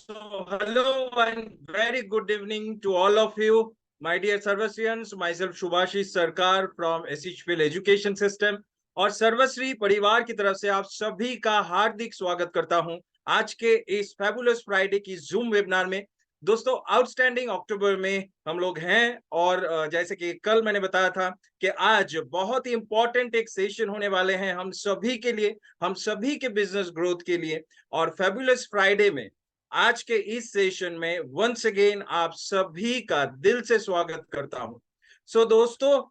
So, hello and very good evening to all of you, my dear Sarvasrians. Myself Shubhashish Sarkar from SHPL Education System और सर्वश्री परिवार की तरफ से आप सभी का हार्दिक स्वागत करता हूं आज के इस फैबुलस फ्राइडे की जूम वेबिनार में। दोस्तों, आउटस्टैंडिंग अक्टूबर में हम लोग हैं और जैसे कि कल मैंने बताया था कि आज बहुत ही इंपॉर्टेंट एक सेशन होने वाले हैं हम सभी के लिए, हम सभी के बिजनेस ग्रोथ के लिए। और फैबुलस फ्राइडे में आज के इस सेशन में वंस अगेन आप सभी का दिल से स्वागत करता हूं। सो दोस्तों,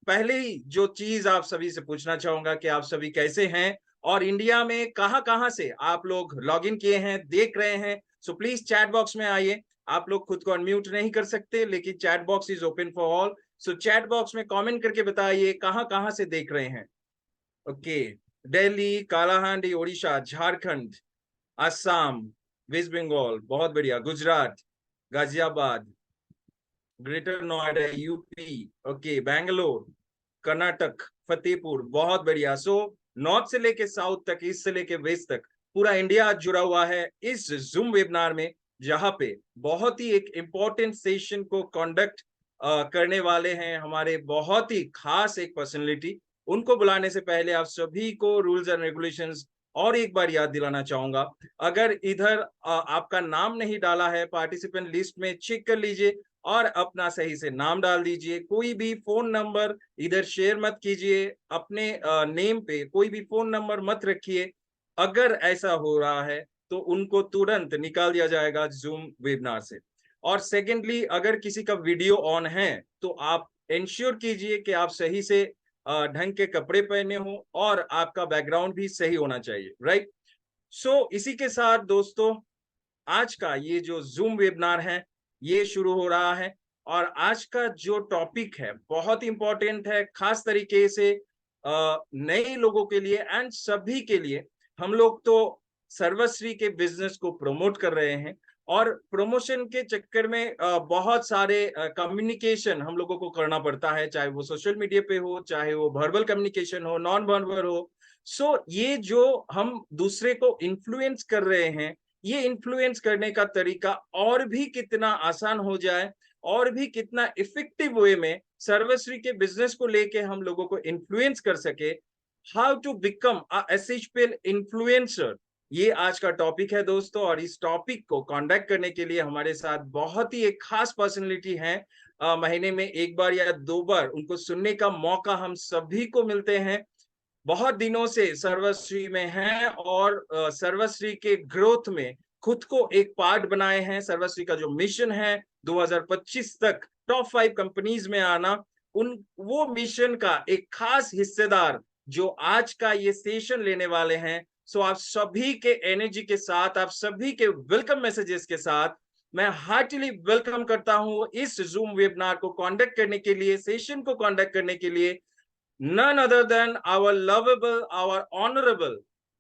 पहली जो चीज आप सभी से पूछना चाहूंगा कि आप सभी कैसे हैं और इंडिया में कहां कहां से आप लोग लॉग इन किए हैं, देख रहे हैं। सो प्लीज चैट बॉक्स में आइए। आप लोग खुद को अनम्यूट नहीं कर सकते, लेकिन chat box is open for all. So chat box में कमेंट करके बताइए कहां कहां से देख रहे हैं। ओके, दिल्ली, कालाहांडी, ओडिशा, झारखंड, असम, वेस्ट बंगाल, बहुत बढ़िया, Gujarat, Ghaziabad, greater Noida, UP, okay, Bangalore, Karnataka, Fatehpur, बहुत बढ़िया। सो नॉर्थ से लेके साउथ तक, ईस्ट से लेके वेस्ट तक पूरा इंडिया जुड़ा हुआ है इस जूम वेबिनार में, जहां पे बहुत ही एक इंपॉर्टेंट सेशन को कंडक्ट करने वाले हैं हमारे बहुत ही खास एक पर्सनैलिटी। उनको बुलाने से पहले आप सभी को रूल्स एंड रेगुलेशंस और एक बार याद दिलाना चाहूंगा। अगर इधर आपका नाम नहीं डाला है पार्टिसिपेंट लिस्ट में, चेक कर लीजिए और अपना सही से नाम डाल दीजिए। कोई भी फोन नंबर इधर शेयर मत कीजिए, अपने नेम पे कोई भी फोन नंबर मत रखिए। अगर ऐसा हो रहा है तो उनको तुरंत निकाल दिया जाएगा जूम वेबिनार से। और सेकेंडली, अगर किसी का वीडियो ऑन है तो आप इंश्योर कीजिए कि आप सही से ढंग के कपड़े पहने हो और आपका बैकग्राउंड भी सही होना चाहिए, राइट। सो इसी के साथ दोस्तों, आज का ये जो जूम वेबिनार है ये शुरू हो रहा है और आज का जो टॉपिक है बहुत इंपॉर्टेंट है, खास तरीके से नए लोगों के लिए एंड सभी के लिए। हम लोग तो सर्वश्री के बिजनेस को प्रमोट कर रहे हैं और प्रमोशन के चक्कर में बहुत सारे कम्युनिकेशन हम लोगों को करना पड़ता है, चाहे वो सोशल मीडिया पे हो, चाहे वो वर्बल कम्युनिकेशन हो, नॉन वर्बल हो। सो ये जो हम दूसरे को इन्फ्लुएंस कर रहे हैं, ये इन्फ्लुएंस करने का तरीका और भी कितना आसान हो जाए और भी कितना इफेक्टिव वे में सर्वश्री के बिजनेस को लेके हम लोगों को इन्फ्लुएंस कर सके, how to become a SHPL influencer, ये आज का टॉपिक है दोस्तों। और इस टॉपिक को कंडक्ट करने के लिए हमारे साथ बहुत ही एक खास पर्सनैलिटी है। महीने में एक बार या दो बार उनको सुनने का मौका हम सभी को मिलते हैं। बहुत दिनों से सर्वश्री में हैं और सर्वश्री के ग्रोथ में खुद को एक पार्ट बनाए हैं। सर्वश्री का जो मिशन है 2025 तक टॉप 5 कंपनीज में आना, उन वो मिशन का एक खास हिस्सेदार जो आज का ये सेशन लेने वाले हैं। सो आप सभी के एनर्जी के साथ, आप सभी के वेलकम मैसेजेस के साथ मैं हार्टली वेलकम करता हूं इस जूम वेबिनार को कंडक्ट करने के लिए, सेशन को कंडक्ट करने के लिए, none other than our lovable, our honorable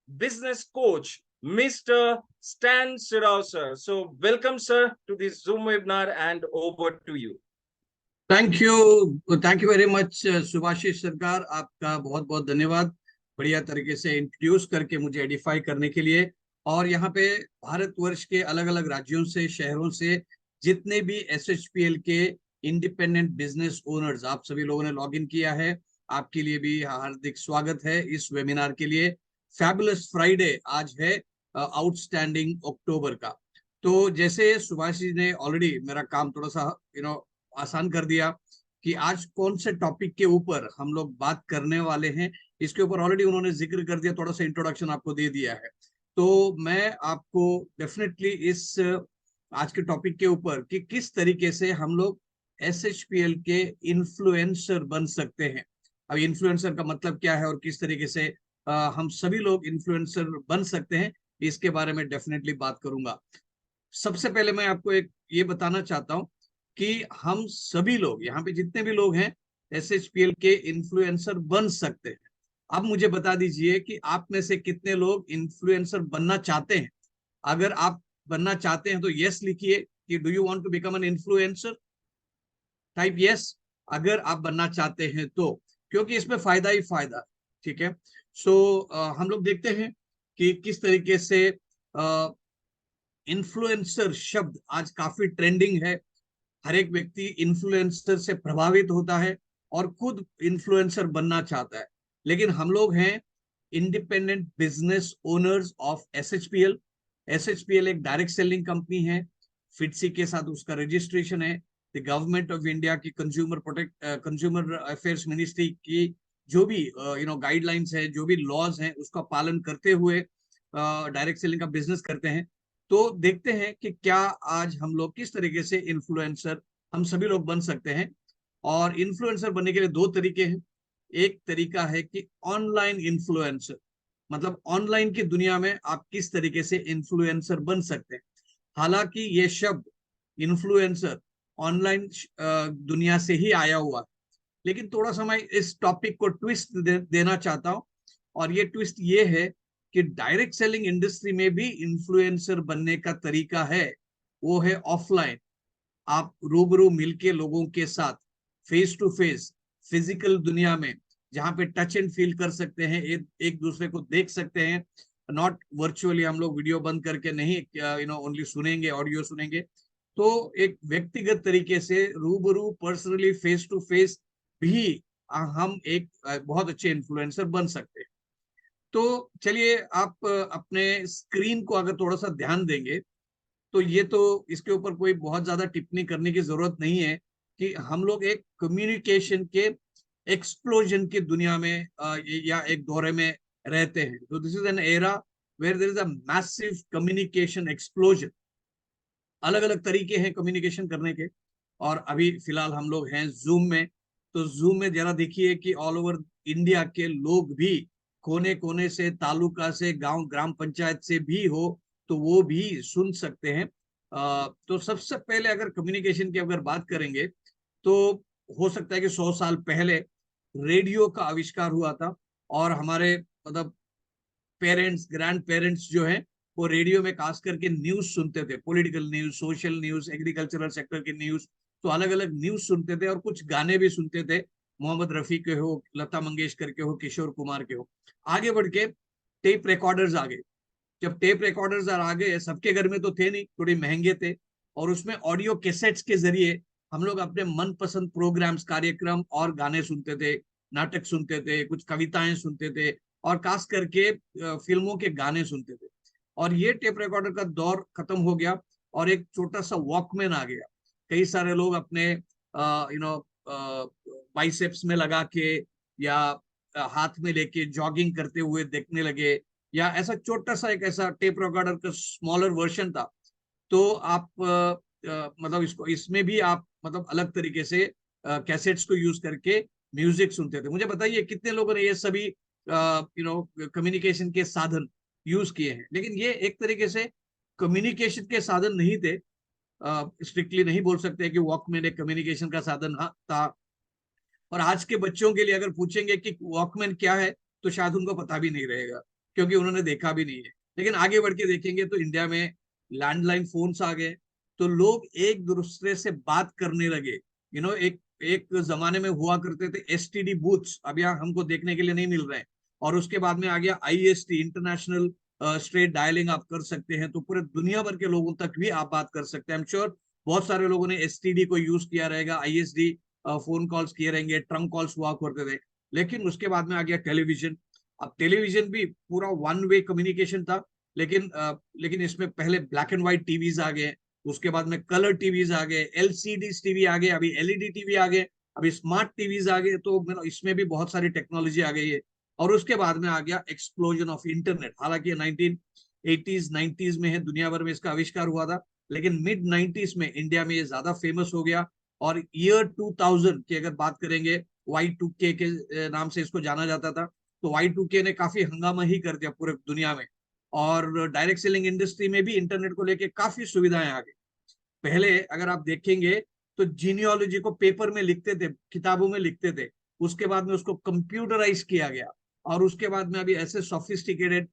business coach, Mr. Stan Sirao, sir. So, welcome, sir, to this Zoom webinar and over to you. Thank you very much Subhashish Sarkar, आपका बहुत बहुत धन्यवाद बढ़िया तरीके से इंट्रोड्यूस करके मुझे एडिफाई करने के लिए। और यहाँ पे भारतवर्ष के अलग अलग राज्यों से, शहरों से जितने भी एसएचपीएल के इंडिपेंडेंट बिजनेस ओनर्स आप सभी लोगों ने लॉग इन किया है, आपके लिए भी हार्दिक स्वागत है इस वेबिनार के लिए। फैबुलस फ्राइडे आज है आउटस्टैंडिंग अक्टूबर का। तो जैसे सुभाषिश ने ऑलरेडी मेरा काम थोड़ा सा आसान कर दिया कि आज कौन से टॉपिक के ऊपर हम लोग बात करने वाले हैं, इसके ऊपर ऑलरेडी उन्होंने जिक्र कर दिया, थोड़ा सा इंट्रोडक्शन आपको दे दिया है। तो मैं आपको डेफिनेटली इस आज के टॉपिक के ऊपर कि किस तरीके से हम लोग एसएचपीएल के इन्फ्लुएंसर बन सकते हैं। अब इन्फ्लुएंसर का मतलब क्या है और किस तरीके से हम सभी लोग इन्फ्लुएंसर बन सकते हैं, इसके बारे में डेफिनेटली बात करूंगा। सबसे पहले मैं आपको एक ये बताना चाहता हूं कि हम सभी लोग यहाँ पे जितने भी लोग हैं एसएचपीएल के इन्फ्लुएंसर बन सकते हैं। अब मुझे बता दीजिए कि आप में से कितने लोग इन्फ्लुएंसर बनना चाहते हैं। अगर आप बनना चाहते हैं तो यस लिखिए कि do you want to become an influencer, type yes अगर आप बनना चाहते हैं तो, क्योंकि इसमें फायदा ही फायदा। ठीक है। सो हम लोग देखते हैं कि किस तरीके से इन्फ्लुएंसर शब्द आज काफी ट्रेंडिंग है। हर एक व्यक्ति इन्फ्लुएंसर से प्रभावित होता है और खुद इन्फ्लुएंसर बनना चाहता है। लेकिन हम लोग हैं इंडिपेंडेंट बिजनेस ओनर्स ऑफ एसएचपीएल। एसएचपीएल एक डायरेक्ट सेलिंग कंपनी है, फिटसी के साथ उसका रजिस्ट्रेशन है। द गवर्नमेंट ऑफ इंडिया की कंज्यूमर अफेयर्स मिनिस्ट्री की जो भी गाइडलाइंस है, जो भी लॉज हैं, उसका पालन करते हुए डायरेक्ट सेलिंग का बिजनेस करते हैं। तो देखते हैं कि क्या आज हम लोग किस तरीके से इन्फ्लुएंसर हम सभी लोग बन सकते हैं। और इन्फ्लुएंसर बनने के लिए दो तरीके हैं। एक तरीका है कि ऑनलाइन इन्फ्लुएंसर, मतलब ऑनलाइन की दुनिया में आप किस तरीके से इन्फ्लुएंसर बन सकते हैं। हालांकि ये शब्द इन्फ्लुएंसर ऑनलाइन दुनिया से ही आया हुआ है, लेकिन थोड़ा सा मैं इस टॉपिक को ट्विस्ट देना चाहता हूं। और ये ट्विस्ट ये है कि डायरेक्ट सेलिंग इंडस्ट्री में भी इन्फ्लुएंसर बनने का तरीका है, वो है ऑफलाइन। आप रूबरू मिलके लोगों के साथ फेस टू फेस फिजिकल दुनिया में, जहां पे टच एंड फील कर सकते हैं, एक दूसरे को देख सकते हैं, नॉट वर्चुअली हम लोग वीडियो बंद करके नहीं ओनली सुनेंगे, ऑडियो सुनेंगे। तो एक व्यक्तिगत तरीके से रूबरू पर्सनली फेस टू फेस भी हम एक बहुत अच्छे इन्फ्लुएंसर बन सकते हैं। तो चलिए आप अपने स्क्रीन को अगर थोड़ा सा ध्यान देंगे तो ये तो इसके ऊपर कोई बहुत ज्यादा टिप्पणी करने की जरूरत नहीं है कि हम लोग एक कम्युनिकेशन के एक्सप्लोजन की दुनिया में या एक दौरे में रहते हैं। तो this is an era where there is a massive communication explosion. अलग अलग तरीके हैं कम्युनिकेशन करने के। और अभी फिलहाल हम लोग हैं जूम में। तो जूम में जरा देखिए कि ऑल ओवर इंडिया के लोग भी, कोने कोने से, तालुका से, गांव, ग्राम पंचायत से भी हो तो वो भी सुन सकते हैं। तो सबसे पहले अगर कम्युनिकेशन की अगर बात करेंगे तो हो सकता है कि 100 साल पहले रेडियो का आविष्कार हुआ था और हमारे मतलब पेरेंट्स, ग्रैंड पेरेंट्स जो हैं वो रेडियो में खास करके न्यूज सुनते थे, political news, social news, agricultural sector की न्यूज। तो अलग अलग न्यूज सुनते थे और कुछ गाने भी सुनते थे, मोहम्मद रफी के हो, लता मंगेशकर के हो, किशोर कुमार के हो। आगे बढ़ के टेप रिकॉर्डर्स आ गए। जब टेप रिकॉर्डर्स आ गए, सबके घर में तो थे नहीं, थोड़े महंगे थे, और उसमें ऑडियो कैसेट्स के जरिए हम लोग अपने मनपसंद प्रोग्राम्स, कार्यक्रम और गाने सुनते थे, नाटक सुनते थे, कुछ कविताएं सुनते थे, और खास करके फिल्मों के गाने सुनते थे। और ये टेप रिकॉर्डर का दौर खत्म हो गया और एक छोटा सा वॉकमैन आ गया। कई सारे लोग अपने बाइसेप्स में लगा के या हाथ में लेके जॉगिंग करते हुए देखने लगे, या ऐसा छोटा सा एक ऐसा टेप रिकॉर्डर का स्मॉलर वर्जन था। तो आप मतलब इसको, इसमें भी आप मतलब अलग तरीके से कैसेट्स को यूज करके म्यूजिक सुनते थे। मुझे बताइए कितने लोगों ने ये सभी कम्युनिकेशन के साधन यूज किए हैं। लेकिन ये एक तरीके से कम्युनिकेशन के साधन नहीं थे। स्ट्रिक्टली नहीं बोल सकते कि वॉकमैन एक कम्युनिकेशन का साधन था। और आज के बच्चों के लिए अगर पूछेंगे कि वॉकमैन क्या है तो शायद उनको पता भी नहीं रहेगा, क्योंकि उन्होंने देखा भी नहीं है। लेकिन आगे बढ़ के देखेंगे तो इंडिया में लैंडलाइन फोन्स आ गए, तो लोग एक दूसरे से बात करने लगे। एक एक जमाने में हुआ करते थे एसटीडी बूथ्स, अब यहाँ हमको देखने के लिए नहीं मिल रहे हैं। और उसके बाद में आ गया आईएसटी, इंटरनेशनल स्ट्रेट डायलिंग आप कर सकते हैं, तो पूरे दुनिया भर के लोगों तक भी आप बात कर सकते हैं। आई एम श्योर बहुत सारे लोगों ने एसटीडी को यूज किया रहेगा, आईएसडी फोन कॉल्स किए रहेंगे, ट्रंक कॉल्स हुआ करते थे। लेकिन उसके बाद में आ गया टेलीविजन। अब टेलीविजन भी पूरा वन वे कम्युनिकेशन था, लेकिन इसमें पहले ब्लैक एंड व्हाइट टीवीज आ गए, उसके बाद में कलर टीवीज आ गए, एलसीडी टीवी आ गए, अभी एलईडी टीवी आ गए, अभी स्मार्ट टीवीज आ गए। तो इसमें भी बहुत सारी टेक्नोलॉजी आ गई है। और उसके बाद में आ गया एक्सप्लोजन ऑफ इंटरनेट। हालांकि 1980s 90s में है, दुनिया भर में इसका आविष्कार हुआ था, लेकिन मिड 90s में इंडिया में ये ज्यादा फेमस हो गया। और ईयर 2000 की अगर बात करेंगे, Y2K के नाम से इसको जाना जाता था। तो Y2K ने काफी हंगामा ही कर दिया पूरे दुनिया में। और डायरेक्ट सेलिंग इंडस्ट्री में भी इंटरनेट को लेके काफी सुविधाएं आ गई। पहले अगर आप देखेंगे तो जीनियोलॉजी को पेपर में लिखते थे, किताबों में लिखते थे, उसके बाद में उसको कंप्यूटराइज किया गया। और उसके बाद में अभी ऐसे सोफिस्टिकेटेड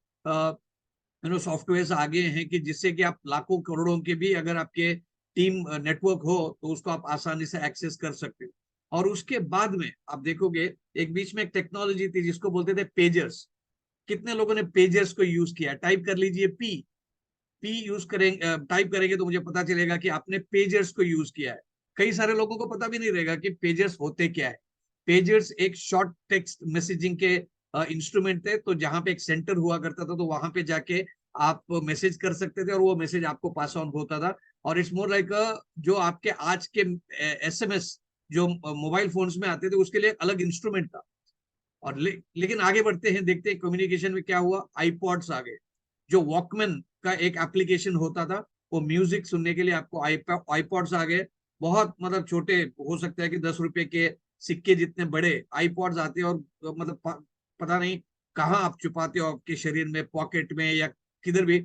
सॉफ्टवेयर आ गए हैं कि जिससे कि आप लाखों करोड़ों के भी अगर आपके टीम नेटवर्क हो तो उसको आप आसानी से एक्सेस कर सकते हो। और उसके बाद में आप देखोगे एक बीच में एक टेक्नोलॉजी थी जिसको बोलते थे पेजर्स। कितने लोगों ने पेजर्स को यूज किया? टाइप कर लीजिए पी, पी यूज करेंगे, टाइप करेंगे तो मुझे पता चलेगा कि आपने पेजर्स को यूज किया है। कई सारे लोगों को पता भी नहीं रहेगा कि पेजर्स होते क्या है। पेजर्स एक शॉर्ट टेक्स्ट मैसेजिंग के इंस्ट्रूमेंट थे, तो जहां पे एक सेंटर हुआ करता था, तो वहां पे जाके आप मैसेज कर सकते थे और वो मैसेज आपको पास ऑन होता था। और इट्स मोर लाइक जो आपके आज के एसएमएस जो मोबाइल फोन्स में आते थे, उसके लिए अलग इंस्ट्रूमेंट था। और लेकिन आगे बढ़ते हैं, देखते हैं कम्युनिकेशन में क्या हुआ। आईपॉड्स आ गए, जो वॉकमैन का एक एप्लीकेशन होता था, वो म्यूजिक सुनने के लिए आपको आईपॉड्स आ गए। बहुत मतलब छोटे, हो सकता है कि 10 रुपए के सिक्के जितने बड़े आईपॉड्स आते हैं, और मतलब पता नहीं कहाँ आप छुपाते हो, आपके शरीर में, पॉकेट में या किधर भी।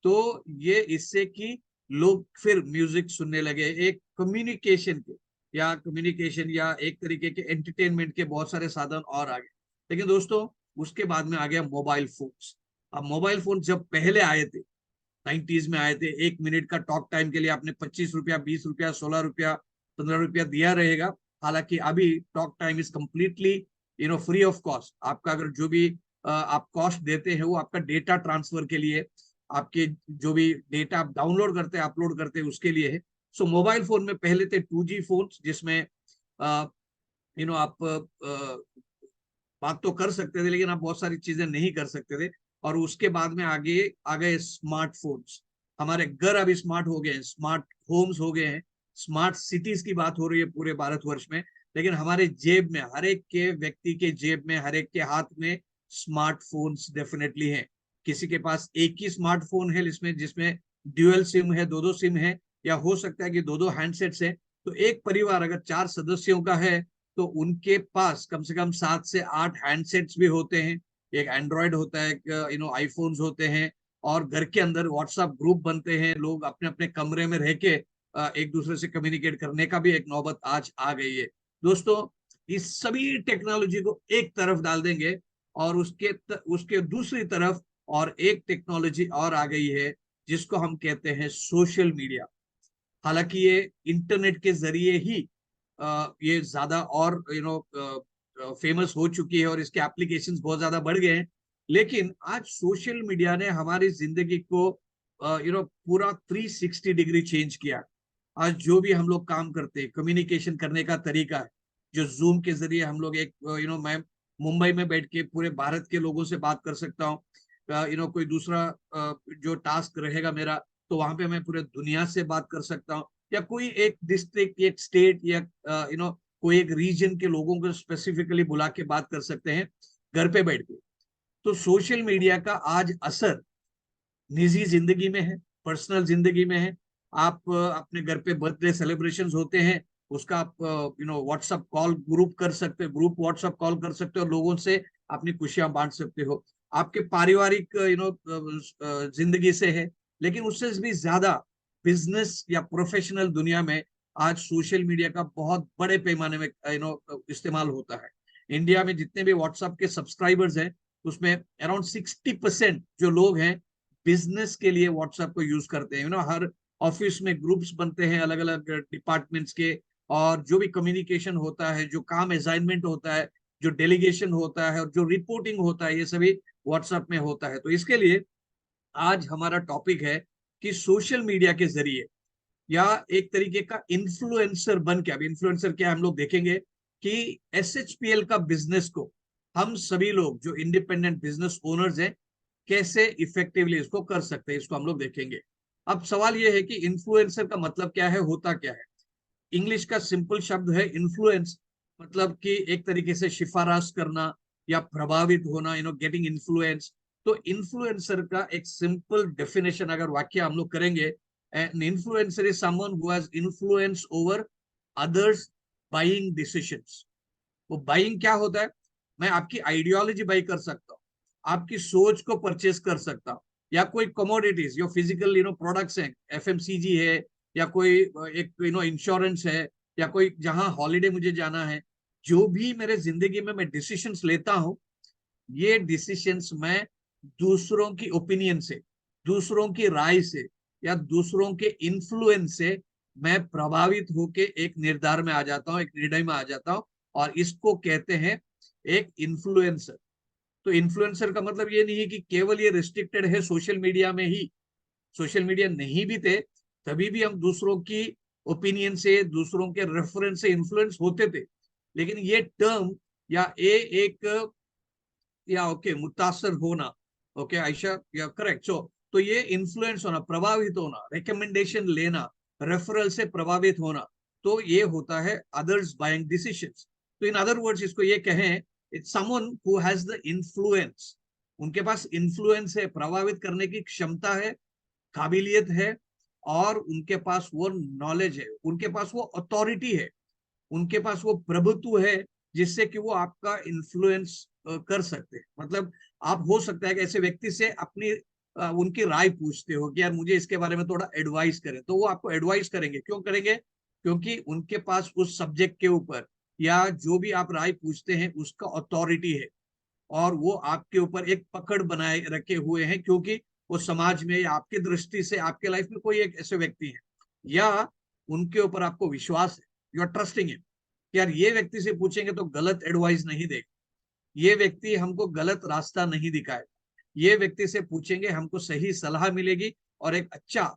तो ये इससे कि लोग फिर म्यूजिक सुनने लगे, एक कम्युनिकेशन या एक तरीके के एंटरटेनमेंट के बहुत सारे साधन और आ गए। लेकिन दोस्तों, उसके बाद में आ गया मोबाइल फोन्स। अब मोबाइल फोन जब पहले आए थे, 90s में आए थे, 1 मिनट का टॉक टाइम के लिए आपने 25 रुपया, 20 रुपया, 16 रुपया, 15 रुपया दिया रहेगा। हालांकि अभी talk time is completely free of cost. आपका अगर जो भी आप कॉस्ट देते हैं, वो आपका डेटा ट्रांसफर के लिए, आपके जो भी डेटा आप डाउनलोड करते हैं, अपलोड करते हैं, उसके लिए है। सो मोबाइल फोन में पहले थे 2G फोन, जिसमें आप बात तो कर सकते थे, लेकिन आप बहुत सारी चीजें नहीं कर सकते थे। और उसके बाद में आगे आ गए स्मार्टफोन्स। हमारे घर अभी स्मार्ट हो गए हैं, स्मार्ट होम्स हो गए हैं, स्मार्ट सिटीज की बात हो रही है पूरे भारतवर्ष में। लेकिन हमारे जेब में, हर एक के व्यक्ति के जेब में, हर एक के हाथ में स्मार्टफोन्स डेफिनेटली हैं। किसी के पास एक ही स्मार्टफोन है, जिसमें जिसमें ड्यूअल सिम है, दो दो सिम है, या हो सकता है कि दो दो हैंडसेट्स है। तो एक परिवार अगर 4 सदस्यों का है, तो उनके पास कम से कम 7 से 8 हैंडसेट्स भी होते हैं। एक एंड्रॉयड होता है, आईफोन्स होते हैं। और घर के अंदर व्हाट्सएप ग्रुप बनते हैं, लोग अपने अपने कमरे में रह के एक दूसरे से कम्युनिकेट करने का भी एक नौबत आज आ गई है। दोस्तों, इस सभी टेक्नोलॉजी को एक तरफ डाल देंगे, और उसके दूसरी तरफ और एक टेक्नोलॉजी और आ गई है, जिसको हम कहते हैं सोशल मीडिया। हालांकि ये इंटरनेट के जरिए ही ये ज्यादा और फेमस हो चुकी है, और इसके एप्लीकेशंस बहुत ज्यादा बढ़ गए हैं। लेकिन आज सोशल मीडिया ने हमारी जिंदगी को पूरा 360 डिग्री चेंज किया। आज जो भी हम लोग काम करते हैं, कम्युनिकेशन करने का तरीका है, जो जूम के जरिए हम लोग एक मैं मुंबई में बैठ के पूरे भारत के लोगों से बात कर सकता हूँ। कोई दूसरा जो टास्क रहेगा मेरा, तो वहां पे मैं पूरे दुनिया से बात कर सकता हूँ। या कोई एक डिस्ट्रिक्ट, एक स्टेट, या कोई एक रीजन के लोगों को स्पेसिफिकली बुला के बात कर सकते हैं घर पे बैठ के। तो सोशल मीडिया का आज असर निजी जिंदगी में है, पर्सनल जिंदगी में है। आप अपने घर पे बर्थडे सेलिब्रेशंस होते हैं, उसका आप व्हाट्सएप कॉल ग्रुप कर सकते हो, ग्रुप व्हाट्सएप कॉल कर सकते हो, लोगों से अपनी खुशियां बांट सकते हो। आपके पारिवारिक जिंदगी से है। लेकिन उससे भी ज्यादा बिजनेस या प्रोफेशनल दुनिया में आज सोशल मीडिया का बहुत बड़े पैमाने में इस्तेमाल होता है। इंडिया में जितने भी व्हाट्सएप के सब्सक्राइबर्स हैं, उसमें अराउंड 60% जो लोग हैं बिजनेस के लिए व्हाट्सएप को यूज करते हैं। हर ऑफिस में ग्रुप्स बनते हैं अलग अलग डिपार्टमेंट्स के, और जो भी कम्युनिकेशन होता है, जो काम असाइनमेंट होता है, जो डेलीगेशन होता है, और जो रिपोर्टिंग होता है, ये सभी व्हाट्सएप में होता है। तो इसके लिए आज हमारा टॉपिक है कि सोशल मीडिया के जरिए, या एक तरीके का इन्फ्लुएंसर बन के, अब इन्फ्लुएंसर क्या हम लोग देखेंगे कि एसएचपीएल का बिजनेस को हम सभी लोग जो इंडिपेंडेंट बिजनेस ओनर्स हैं, कैसे इफेक्टिवली इसको कर सकते हैं, इसको हम लोग देखेंगे। अब सवाल यह है कि इन्फ्लुएंसर का मतलब क्या है, होता क्या है। इंग्लिश का सिंपल शब्द है इन्फ्लुएंस, मतलब कि एक तरीके से सिफारिश करना या प्रभावित होना, गेटिंग इन्फ्लुएंस। तो इन्फ्लुएंसर का एक सिंपल डेफिनेशन अगर वाक्य हम लोग करेंगे, an influencer is someone who has influence over others buying decisions. वो बाइंग क्या होता है, मैं आपकी आइडियोलॉजी बाई कर सकता हूँ, आपकी सोच को परचेज कर सकता हूँ, या कोई कमोडिटीज जो फिजिकल प्रोडक्ट्स हैं, एफएमसीजी है, या कोई एक इंश्योरेंस है, या कोई जहां हॉलीडे मुझे जाना है। जो भी मेरे जिंदगी में मैं डिसीशंस लेता हूं, ये डिसीशंस मैं दूसरों की ओपिनियन से, दूसरों की राय से, या दूसरों के इन्फ्लुएंस से मैं प्रभावित होके एक निर्धार में आ जाता हूँ, एक निर्णय में आ जाता हूँ। और इसको कहते हैं एक इन्फ्लुएंसर। तो इन्फ्लुएंसर का मतलब ये नहीं है कि केवल ये रिस्ट्रिक्टेड है सोशल मीडिया में ही। सोशल मीडिया नहीं भी थे तभी भी हम दूसरों की ओपिनियन से, दूसरों के रेफरेंस से इन्फ्लुएंस होते थे। लेकिन ये टर्म या ये एक या ओके मुतासर होना, ओके आयशा या करेक्ट, सो तो ये इन्फ्लुएंस होना, प्रभावित होना, रिकमेंडेशन लेना, रेफरल से प्रभावित होना, तो ये होता है अदर्स बाइंग डिसीजंस। तो इन अदर वर्ड्स इसको ये कहें, it's someone who has the influence, उनके पास इन्फ्लुएंस है, प्रभावित करने की क्षमता है, काबिलियत है, और उनके पास वो नॉलेज है, उनके पास वो अथॉरिटी है, उनके पास वो प्रभुत्व है जिससे कि वो आपका इन्फ्लुएंस कर सकते हैं। मतलब आप हो सकता है कि ऐसे व्यक्ति से अपनी उनकी राय पूछते हो कि यार मुझे इसके बारे में थोड़ा एडवाइस करें, तो वो आपको एडवाइस करेंगे। क्यों करेंगे? क्योंकि उनके पास उस सब्जेक्ट के ऊपर या जो भी आप राय पूछते हैं उसका अथॉरिटी है, और वो आपके ऊपर एक पकड़ बनाए रखे हुए हैं, क्योंकि वो समाज में या आपकी दृष्टि से आपके लाइफ में कोई एक ऐसे व्यक्ति है या उनके ऊपर आपको विश्वास है, यू आर ट्रस्टिंग है, यार ये व्यक्ति से पूछेंगे तो गलत एडवाइस नहीं देगा, ये व्यक्ति हमको गलत रास्ता नहीं दिखाएगा, ये व्यक्ति से पूछेंगे हमको सही सलाह मिलेगी और एक अच्छा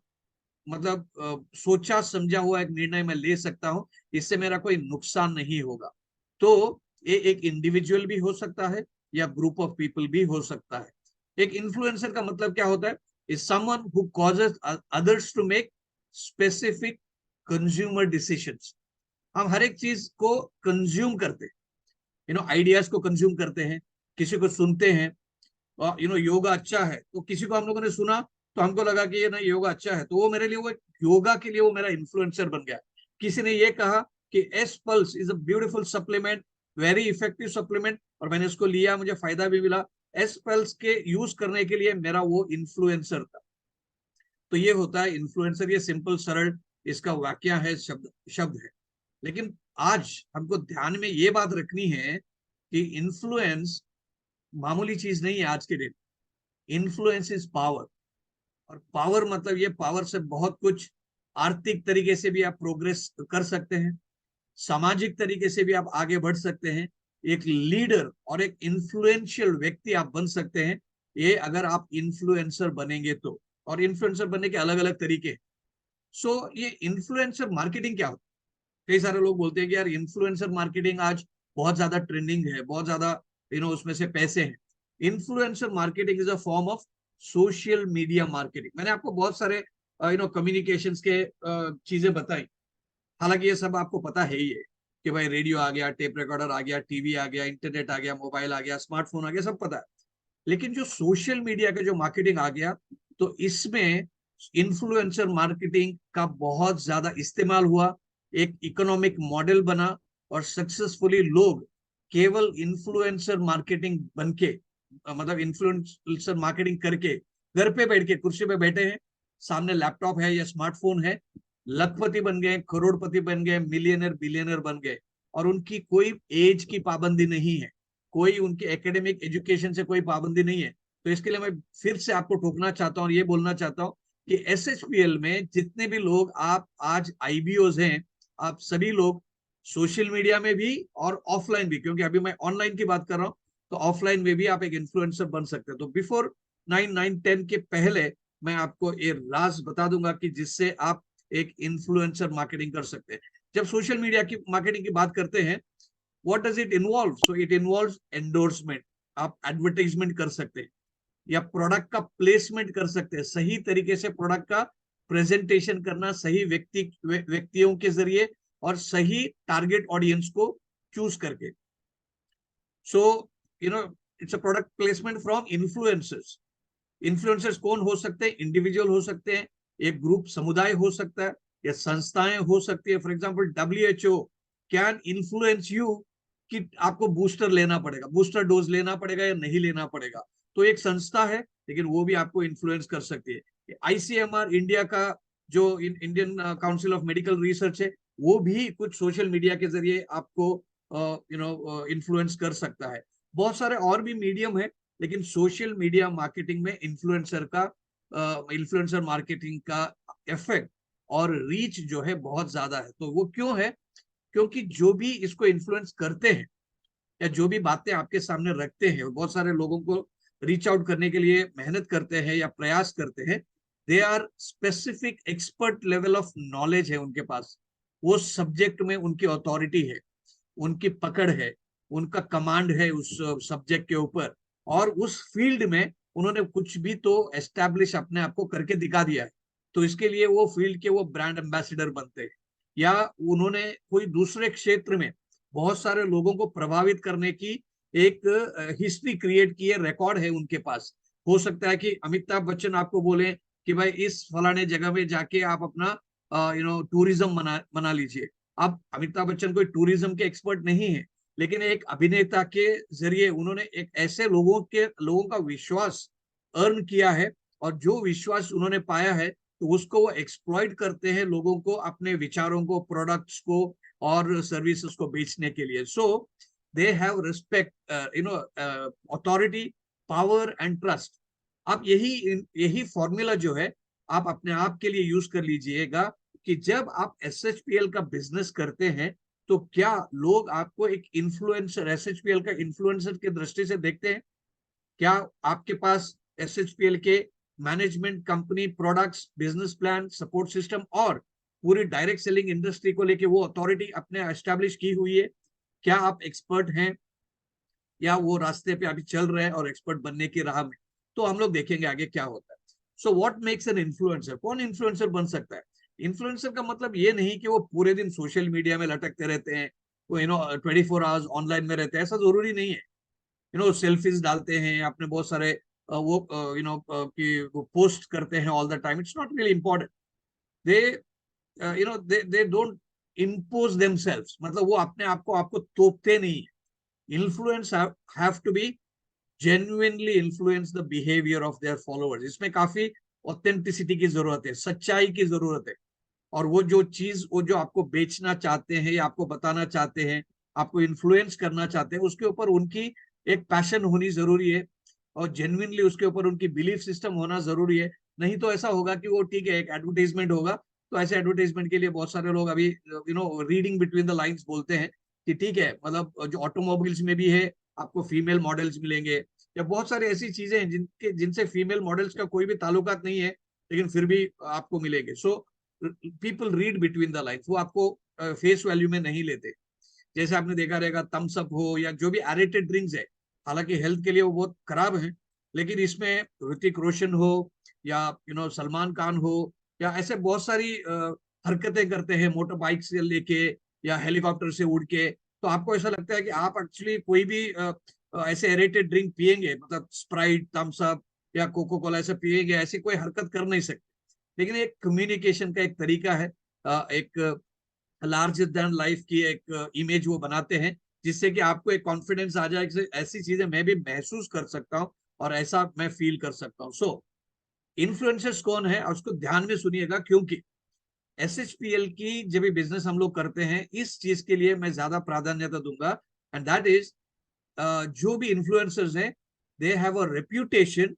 मतलब सोचा समझा हुआ एक निर्णय मैं ले सकता हूं, इससे मेरा कोई नुकसान नहीं होगा। तो ये एक इंडिविजुअल भी हो सकता है या ग्रुप ऑफ पीपल भी हो सकता है। एक इन्फ्लुएंसर का मतलब क्या होता है? Is someone who causes others to make specific consumer decisions. हम हर एक चीज को कंज्यूम करते हैं, आइडियाज को कंज्यूम करते हैं, किसी को सुनते हैं, और योगा अच्छा है तो किसी को हम लोगों ने सुना तो हमको लगा कि ये ना योगा अच्छा है, तो वो मेरे लिए वो योगा के लिए वो मेरा इन्फ्लुएंसर बन गया। किसी ने ये कहा कि S pulse is a beautiful supplement, very effective supplement, और मैंने इसको लिया, मुझे फायदा भी मिला। एस पल्स के यूज करने के लिए मेरा वो इन्फ्लुएंसर था। तो ये होता है इन्फ्लुएंसर, ये सिंपल सरल इसका वाक्य है, शब्द शब्द है। लेकिन आज हमको ध्यान में ये बात रखनी है कि इन्फ्लुएंस मामूली चीज नहीं है आज के दिन। इन्फ्लुएंस इज पावर, और पावर मतलब ये पावर से बहुत कुछ आर्थिक तरीके से भी आप प्रोग्रेस कर सकते हैं, सामाजिक तरीके से भी आप आगे बढ़ सकते हैं, एक लीडर और एक इन्फ्लुएंशियल व्यक्ति आप बन सकते हैं, ये अगर आप इन्फ्लुएंसर बनेंगे तो। और इन्फ्लुएंसर बनने के अलग अलग तरीके। सो ये इन्फ्लुएंसर मार्केटिंग क्या होता है? कई सारे लोग बोलते हैं कि यार इन्फ्लुएंसर मार्केटिंग आज बहुत ज्यादा ट्रेंडिंग है, बहुत ज्यादा उसमें से पैसे हैं। Influencer marketing is a form of social media marketing. मैंने आपको बहुत सारे कम्युनिकेशंस के चीजें बताई, हालांकि ये सब आपको पता है ही है कि भाई रेडियो आ गया, टेप रिकॉर्डर आ गया, टीवी आ गया, इंटरनेट आ गया, मोबाइल आ गया, स्मार्टफोन आ गया, सब पता है। लेकिन जो सोशल मीडिया का जो मार्केटिंग आ गया, तो इसमें इन्फ्लुएंसर मार्केटिंग का बहुत ज्यादा इस्तेमाल हुआ, एक इकोनॉमिक मॉडल बना, और सक्सेसफुली लोग केवल इन्फ्लुएंसर मार्केटिंग बनके, मतलब इन्फ्लुएंसर मार्केटिंग करके घर पे बैठ के कुर्सी पे बैठे हैं, सामने लैपटॉप है या स्मार्टफोन है, लखपति बन गए, करोड़पति बन गए, मिलियनर बिलियनर बन गए, और उनकी कोई एज की पाबंदी नहीं है, कोई उनके एकेडमिक एजुकेशन से कोई पाबंदी नहीं है। तो इसके लिए मैं फिर से आपको टोकना चाहता हूँ और ये बोलना चाहता हूँ कि एसएचपीएल में जितने भी लोग आप आज आईबीओज हैं, आप सभी लोग सोशल मीडिया में भी और ऑफलाइन भी, क्योंकि अभी मैं ऑनलाइन की बात कर रहा हूँ, तो ऑफलाइन में भी आप एक इन्फ्लुएंसर बन सकते हैं। तो बिफोर 9, 9, 10 के पहले मैं आपको ये राज बता दूंगा कि जिससे आप एक इन्फ्लुएंसर मार्केटिंग कर सकते हैं। जब सोशल मीडिया की मार्केटिंग की बात करते हैं, what does it involve? So it involves endorsement, आप एडवर्टाइजमेंट कर सकते हैं या प्रोडक्ट का प्लेसमेंट कर सकते हैं, सही तरीके से प्रोडक्ट का प्रेजेंटेशन करना, सही व्यक्तियों के जरिए और सही टारगेट ऑडियंस को चूज करके। So it's a product placement from influencers. Influencers कौन हो सकते हैं? इंडिविजुअल हो सकते हैं, एक ग्रुप समुदाय हो सकता है, या संस्थाएं हो सकती है। For example WHO can influence you कि आपको बूस्टर लेना पड़ेगा, बूस्टर डोज लेना पड़ेगा या नहीं लेना पड़ेगा, तो एक संस्था है, लेकिन वो भी आपको इन्फ्लुएंस कर सकती है। ICMR इंडिया का जो Indian council of medical research है, वो भी कुछ सोशल मीडिया के जरिए आपको इन्फ्लुएंस कर सकता है। बहुत सारे और भी मीडियम है, लेकिन सोशल मीडिया मार्केटिंग में इन्फ्लुएंसर मार्केटिंग का इफेक्ट और रीच जो है बहुत ज्यादा है। तो वो क्यों है? क्योंकि जो भी इसको इन्फ्लुएंस करते हैं या जो भी बातें आपके सामने रखते हैं, बहुत सारे लोगों को रीच आउट करने के लिए मेहनत करते हैं या प्रयास करते हैं, they are specific expert level of knowledge है उनके पास, वो सब्जेक्ट में उनकी अथॉरिटी है, उनकी पकड़ है, उनका कमांड है उस सब्जेक्ट के ऊपर, और उस फील्ड में उन्होंने कुछ भी तो एस्टैब्लिश अपने आप को करके दिखा दिया है। तो इसके लिए वो फील्ड के वो ब्रांड एम्बेसडर बनते हैं, या उन्होंने कोई दूसरे क्षेत्र में बहुत सारे लोगों को प्रभावित करने की एक हिस्ट्री क्रिएट की है, रिकॉर्ड है उनके पास। हो सकता है कि अमिताभ बच्चन आपको बोले कि भाई इस फलाने जगह में जाके आप अपना टूरिज्म मना लीजिए। अब अमिताभ बच्चन कोई टूरिज्म के एक्सपर्ट नहीं है, लेकिन एक अभिनेता के जरिए उन्होंने एक ऐसे लोगों का विश्वास अर्न किया है, और जो विश्वास उन्होंने पाया है तो उसको वो एक्सप्लॉइट करते हैं लोगों को, अपने विचारों को, प्रोडक्ट्स को और सर्विसेज को बेचने के लिए। So they have respect, authority, power and trust. आप यही फॉर्मूला जो है आप अपने आप के लिए यूज कर लीजिएगा कि जब आप एसएचपीएल का बिजनेस करते हैं तो क्या लोग आपको एक इन्फ्लुएंसर, एसएचपीएल का इन्फ्लुएंसर की दृष्टि से देखते हैं? क्या आपके पास एसएचपीएल के management, company, products, business plan, support system और पूरी डायरेक्ट सेलिंग इंडस्ट्री को लेके वो अथॉरिटी अपने एस्टेब्लिश की हुई है? क्या आप एक्सपर्ट हैं, या वो रास्ते पे अभी चल रहे हैं और एक्सपर्ट बनने की राह में? तो हम लोग देखेंगे आगे क्या होता है। So what makes an influencer? कौन इन्फ्लुएंसर बन सकता है? इन्फ्लुएंसर का मतलब ये नहीं कि वो पूरे दिन सोशल मीडिया में लटकते रहते हैं, वो 24 आवर्स ऑनलाइन में रहते हैं, ऐसा जरूरी नहीं है। सेल्फीज डालते हैं अपने बहुत सारे, वो कि वो पोस्ट करते हैं all the time, it's not really important. They they don't impose themselves, मतलब वो अपने आप को आपको तोपते नहीं है। Influence have to be genuinely influence the behavior of their followers। इसमें काफी ऑथेंटिसिटी की जरूरत है, सच्चाई की जरूरत है, और वो जो चीज, वो जो आपको बेचना चाहते हैं या आपको बताना चाहते हैं, आपको इन्फ्लुएंस करना चाहते हैं, उसके ऊपर उनकी एक पैशन होनी जरूरी है, और जेन्युइनली उसके ऊपर उनकी बिलीफ सिस्टम होना जरूरी है। नहीं तो ऐसा होगा कि वो ठीक है एक एडवर्टाइजमेंट होगा, तो ऐसे एडवर्टाइजमेंट के लिए बहुत सारे लोग अभी रीडिंग बिटवीन द लाइंस बोलते हैं कि ठीक है, मतलब जो ऑटोमोबाइल्स में भी है आपको फीमेल मॉडल्स मिलेंगे, या बहुत सारी ऐसी चीजें हैं जिनसे फीमेल मॉडल्स का कोई भी ताल्लुकात नहीं है, लेकिन फिर भी आपको मिलेंगे। So people read between the lines, वो आपको फेस वैल्यू में नहीं लेते। जैसे आपने देखा रहेगा थम्स अप हो या जो भी एरेटेड ड्रिंक्स है, हालांकि हेल्थ के लिए वो बहुत खराब है, लेकिन इसमें ऋतिक रोशन हो या सलमान खान हो, या ऐसे बहुत सारी हरकतें करते हैं मोटर बाइक से लेके या हेलीकॉप्टर से उड़ के, तो आपको ऐसा लगता है कि आप एक्चुअली कोई भी ऐसे एरेटेड ड्रिंक पियेंगे, मतलब स्प्राइट, थम्स अप या कोको कोला ऐसे पियेंगे, ऐसी कोई हरकत कर नहीं सकते। लेकिन एक कम्युनिकेशन का एक तरीका है, एक लार्जर देन लाइफ की एक इमेज वो बनाते हैं, जिससे कि आपको एक कॉन्फिडेंस आ जाए कि ऐसी चीजें मैं भी महसूस कर सकता हूँ और ऐसा मैं फील कर सकता हूँ। सो इन्फ्लुएंसर्स कौन है, और उसको ध्यान में सुनिएगा, क्योंकि एसएचपीएल की जब भी बिजनेस हम लोग करते हैं, इस चीज के लिए मैं ज्यादा प्राधान्यता दूंगा, एंड दैट इज जो भी इन्फ्लुएंसर्स हैं, they have a reputation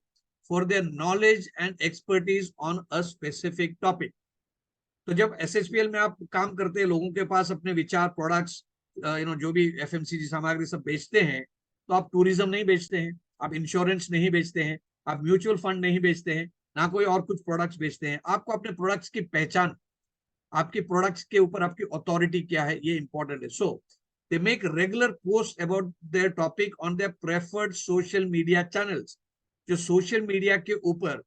for their knowledge and expertise on a specific topic. तो जब एसएचपीएल में आप काम करते हैं, लोगों के पास अपने विचार, प्रोडक्ट्स, जो भी एफएमसीजी सामग्री सब बेचते हैं, तो आप टूरिज्म नहीं बेचते हैं, आप इंश्योरेंस नहीं बेचते हैं, आप म्यूचुअल फंड नहीं बेचते हैं, ना कोई और कुछ प्रोडक्ट्स बेचते हैं। आपको अपने प्रोडक्ट्स की पहचान, आपके प्रोडक्ट्स के ऊपर आपकी अथॉरिटी क्या है, ये इंपॉर्टेंट है। So they make regular post about their topic on their preferred social media channels. जो सोशल मीडिया के ऊपर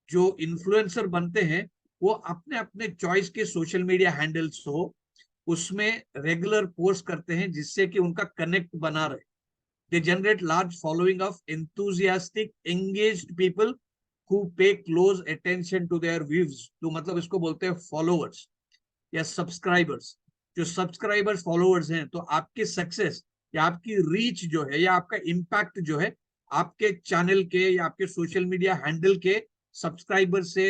जो इन्फ्लुएंसर बनते हैं, वो अपने अपने चॉइस के सोशल मीडिया हैंडल्स हो, उसमें रेगुलर पोस्ट करते हैं, जिससे कि उनका कनेक्ट बना रहे। They generate large following of enthusiastic engaged people who pay close attention to their views। तो मतलब इसको बोलते हैं फॉलोअर्स या सब्सक्राइबर्स। जो सब्सक्राइबर्स, फॉलोअर्स हैं, तो आपकी सक्सेस या आपकी रीच जो है, या आपका इम्पैक्ट जो है, आपके चैनल के या आपके सोशल मीडिया हैंडल के सब्सक्राइबर से,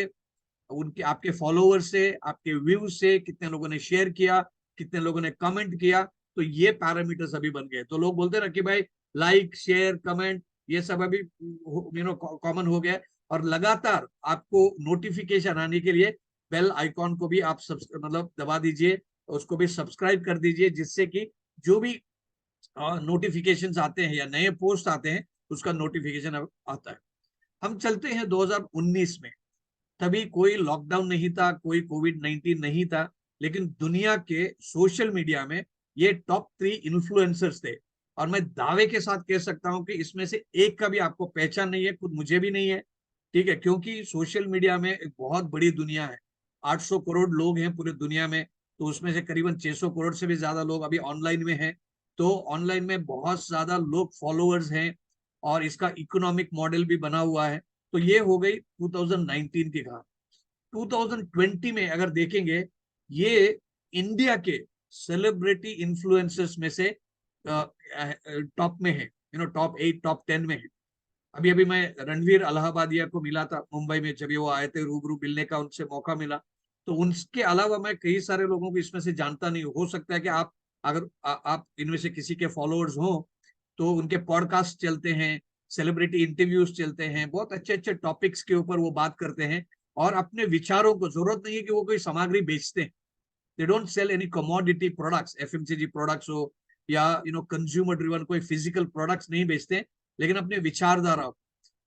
उनके, आपके फॉलोअर से, आपके व्यूज से, कितने लोगों ने शेयर किया, कितने लोगों ने कमेंट किया, तो ये पैरामीटर्स अभी बन गए। तो लोग बोलते हैं ना कि भाई लाइक, शेयर, कमेंट, ये सब अभी कॉमन हो गया। और लगातार आपको नोटिफिकेशन आने के लिए बेल आइकॉन को भी आप मतलब दबा दीजिए, उसको भी सब्सक्राइब कर दीजिए, जिससे कि जो भी नोटिफिकेशंस आते हैं या नए पोस्ट आते हैं, उसका नोटिफिकेशन आता है। हम चलते हैं 2019 में। तभी कोई लॉकडाउन नहीं था, कोई कोविड-19 नहीं था, लेकिन दुनिया के सोशल मीडिया में ये टॉप 3 इन्फ्लुएंसर्स थे। और मैं दावे के साथ कह सकता हूं कि इसमें से एक का भी आपको पहचान नहीं है, खुद मुझे भी नहीं है। ठीक है, क्योंकि सोशल मीडिया में एक बहुत बड़ी दुनिया है। 800 करोड़ लोग हैं पूरी दुनिया में, तो उसमें से करीबन 600 करोड़ से भी ज्यादा लोग अभी ऑनलाइन में हैं। तो ऑनलाइन में बहुत ज्यादा लोग फॉलोअर्स हैं, और इसका इकोनॉमिक मॉडल भी बना हुआ है। तो ये हो गई 2019 की कहानी। 2020 में अगर देखेंगे, ये इंडिया के सेलिब्रिटी इन्फ्लुएंसर्स में से टॉप में है, टॉप 8 टॉप 10 में है। अभी अभी मैं रणवीर अलाहाबादिया को मिला था मुंबई में, जब ये वो आए थे, रूबरू मिलने का उनसे मौका मिला। तो उनके अलावा मैं कई सारे लोगों को इसमें से जानता नहीं हूँ। हो सकता है कि आप, अगर आप इनमें से किसी के फॉलोअर्स हो, तो उनके पॉडकास्ट चलते हैं, सेलिब्रिटी इंटरव्यूज चलते हैं, बहुत अच्छे अच्छे टॉपिक्स के ऊपर वो बात करते हैं। और अपने विचारों को, जरूरत नहीं है कि वो कोई सामग्री बेचते हैं। They don't sell any commodity products, FMCG products हो या कंज्यूमर ड्रिवन कोई फिजिकल प्रोडक्ट्स नहीं बेचते, लेकिन अपने विचारधारा,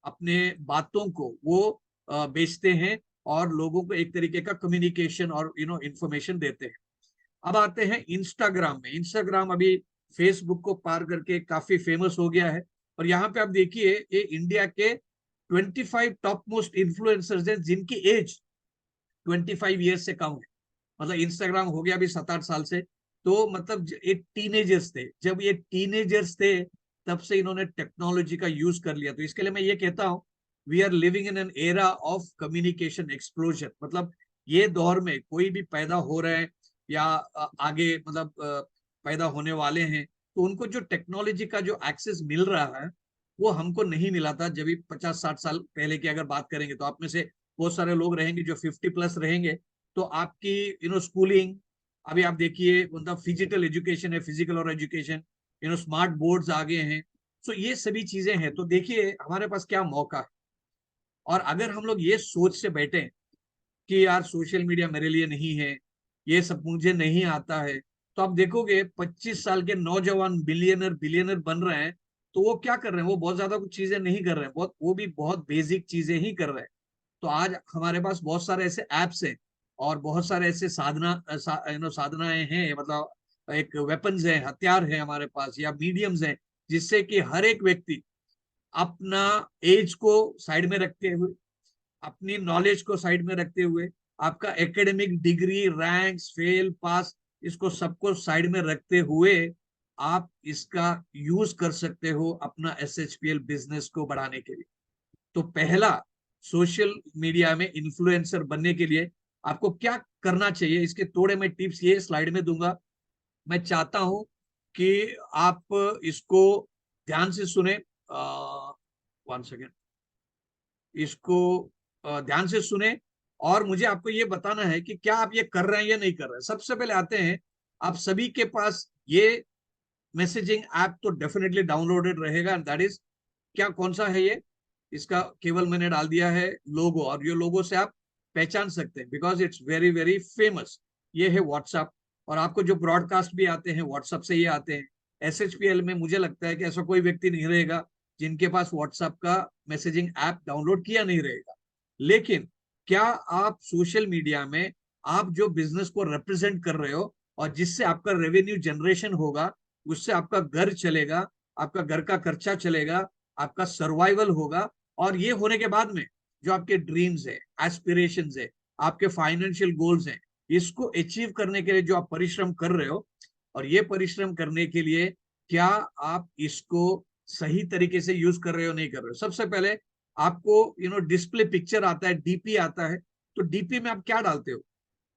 अपने बातों को वो बेचते हैं, और लोगों को एक तरीके का कम्युनिकेशन और इंफॉर्मेशन देते हैं। अब आते हैं इंस्टाग्राम में। इंस्टाग्राम अभी फेसबुक को पार करके काफी फेमस हो गया है। और यहाँ पे आप देखिए, ये इंडिया के 25 टॉप मोस्ट इन्फ्लुएंसर्स हैं जिनकी एज 25 ईयर्स से कम है। मतलब इंस्टाग्राम हो गया अभी 7-8 साल से। तो मतलब एक टीनेजर्स थे, जब ये टीनेजर्स थे, तब से इन्होंने टेक्नोलॉजी का यूज कर लिया। तो इसके लिए मैं ये कहता हूँ, we are living in an era of communication explosion. मतलब ये दौर में कोई भी पैदा हो रहे हैं या आगे मतलब पैदा होने वाले हैं, तो उनको जो टेक्नोलॉजी का जो एक्सेस मिल रहा है, वो हमको नहीं मिला था। जब भी 50-60 साल पहले की अगर बात करेंगे, तो आप में से बहुत सारे लोग रहेंगे जो 50 प्लस रहेंगे। तो आपकी स्कूलिंग, अभी आप देखिए, मतलब फिजिकल एजुकेशन है, फिजिकल और एजुकेशन, स्मार्ट बोर्ड्स आ गए हैं। सो ये सभी चीजें हैं। तो देखिए हमारे पास क्या मौका है। और अगर हम लोग ये सोच से बैठे कि यार सोशल मीडिया मेरे लिए नहीं है, ये सब मुझे नहीं आता है, तो आप देखोगे 25 साल के नौजवान बिलियनर बिलियनर बन रहे हैं। तो वो क्या कर रहे हैं? वो बहुत ज्यादा कुछ चीजें नहीं कर रहे हैं, बहुत, वो भी बहुत बेसिक चीजें ही कर रहे हैं। तो आज हमारे पास बहुत सारे ऐसे एप्स हैं, और बहुत सारे ऐसे साधनाएं हैं, मतलब एक वेपन्स है, हथियार है हमारे पास, या मीडियम्स हैं, जिससे कि हर एक व्यक्ति अपना एज को साइड में रखते हुए, अपनी नॉलेज को साइड में रखते हुए, आपका एकेडमिक डिग्री, रैंक्स, फेल, पास, इसको सबको साइड में रखते हुए, आप इसका यूज कर सकते हो अपना एसएचपीएल बिजनेस को बढ़ाने के लिए। तो पहला, सोशल मीडिया में इन्फ्लुएंसर बनने के लिए आपको क्या करना चाहिए, इसके थोड़े मैं टिप्स ये स्लाइड में दूंगा। मैं चाहता हूं कि आप इसको ध्यान से सुने। 1 सेकेंड, इसको ध्यान से सुने, और मुझे आपको ये बताना है कि क्या आप ये कर रहे हैं या नहीं कर रहे हैं। सबसे पहले आते हैं, आप सभी के पास ये मैसेजिंग ऐप तो डेफिनेटली डाउनलोडेड रहेगा, एंड दैट इज, क्या कौन सा है ये? इसका केवल मैंने डाल दिया है लोगो, और ये लोगो से आप पहचान सकते हैं, because it's very very famous. ये है व्हाट्सएप। और आपको जो ब्रॉडकास्ट भी आते हैं व्हाट्सएप से ही आते हैं। एसएचपीएल में मुझे लगता है कि ऐसा कोई व्यक्ति नहीं रहेगा जिनके पास व्हाट्सएप का मैसेजिंग ऐप डाउनलोड किया नहीं रहेगा। लेकिन क्या आप सोशल मीडिया में, आप जो बिजनेस को रिप्रेजेंट कर रहे हो, और जिससे आपका रेवेन्यू जनरेशन होगा, उससे आपका घर चलेगा, आपका घर का खर्चा चलेगा, आपका सर्वाइवल होगा, और ये होने के बाद में जो आपके ड्रीम्स है, एस्पिरेशंस है, आपके फाइनेंशियल गोल्स हैं, इसको अचीव करने के लिए जो आप परिश्रम कर रहे हो, और ये परिश्रम करने के लिए क्या आप इसको सही तरीके से यूज कर रहे हो, नहीं कर रहे हो। सबसे पहले आपको डिस्प्ले पिक्चर आता है, डीपी आता है। तो डीपी में आप क्या डालते हो?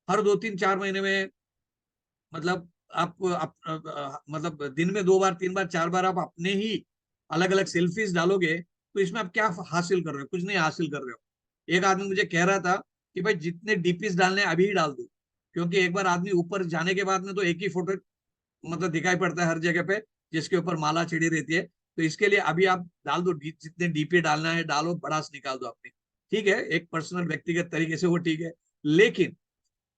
हर 2-3-4 महीने में, मतलब मतलब दिन में 2 बार, 3 बार, 4 बार आप अपने ही अलग अलग सेल्फीज डालोगे, तो इसमें आप क्या हासिल कर रहे हो? कुछ नहीं हासिल कर रहे हो। एक आदमी मुझे कह रहा था कि भाई जितने डीपीज डालने अभी ही डाल दो, क्योंकि एक बार आदमी ऊपर जाने के बाद में तो एक ही फोटो मतलब दिखाई पड़ता है हर जगह पे, जिसके ऊपर माला चढ़ी रहती है। तो इसके लिए अभी आप डाल दो, जितने डीपी डालना है डालो, बड़ास निकाल दो अपनी। ठीक है, एक पर्सनल व्यक्तिगत तरीके से वो ठीक है। लेकिन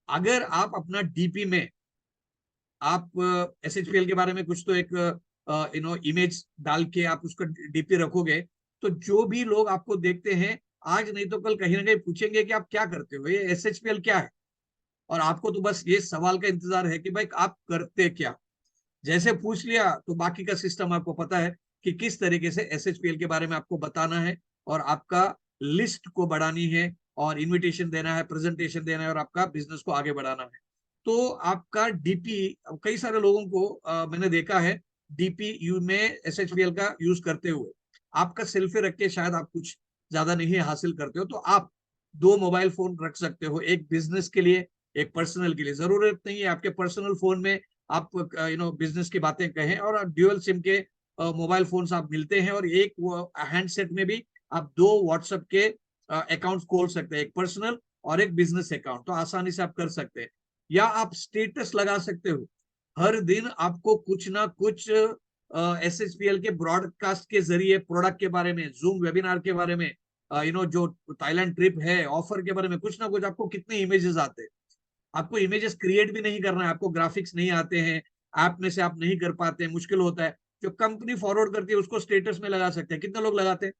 अगर आप अपना डीपी में, आप एसएचपीएल के बारे में कुछ तो एक इमेज डाल के आप उसका डीपी रखोगे, तो जो भी लोग आपको देखते हैं, आज नहीं तो कल कहीं ना कहीं पूछेंगे कि आप क्या करते हो, ये SHPL क्या है। और आपको तो बस ये सवाल का इंतजार है कि भाई आप करते क्या। जैसे पूछ लिया तो बाकी का सिस्टम आपको पता है कि किस तरीके से SHPL के बारे में आपको बताना है, और आपका लिस्ट को बढ़ानी है, और इनविटेशन देना है, प्रेजेंटेशन देना है, और आपका बिजनेस को आगे बढ़ाना है। तो आपका DP, कई सारे लोगों को मैंने देखा है DP यू में SHPL का यूज करते हुए। आपका सेल्फी रख के शायद आप कुछ ज्यादा नहीं हासिल करते हो, तो आप 2 मोबाइल फोन रख सकते हो, एक बिजनेस के लिए, एक पर्सनल के लिए। जरूरत नहीं है आपके पर्सनल फोन में आप बिजनेस की बातें कहें, और ड्यूअल सिम के मोबाइल फोन्स आप मिलते हैं, और एक हैंडसेट में भी आप 2 व्हाट्सएप के अकाउंट खोल सकते हैं, एक पर्सनल और एक बिजनेस अकाउंट। तो आसानी से आप कर सकते हैं। या आप स्टेटस लगा सकते हो, हर दिन आपको कुछ ना कुछ SHPL के ब्रॉडकास्ट के जरिए प्रोडक्ट के बारे में, जूम वेबिनार के बारे में, जो थाईलैंड ट्रिप है ऑफर के बारे में, कुछ ना कुछ आपको कितने इमेजेस आते हैं। आपको इमेजेस क्रिएट भी नहीं करना है, आपको ग्राफिक्स नहीं आते हैं, ऐप में से आप नहीं कर पाते, मुश्किल होता है, जो कंपनी फॉरवर्ड करती है उसको स्टेटस में लगा सकते हैं। कितने लोग लगाते हैं?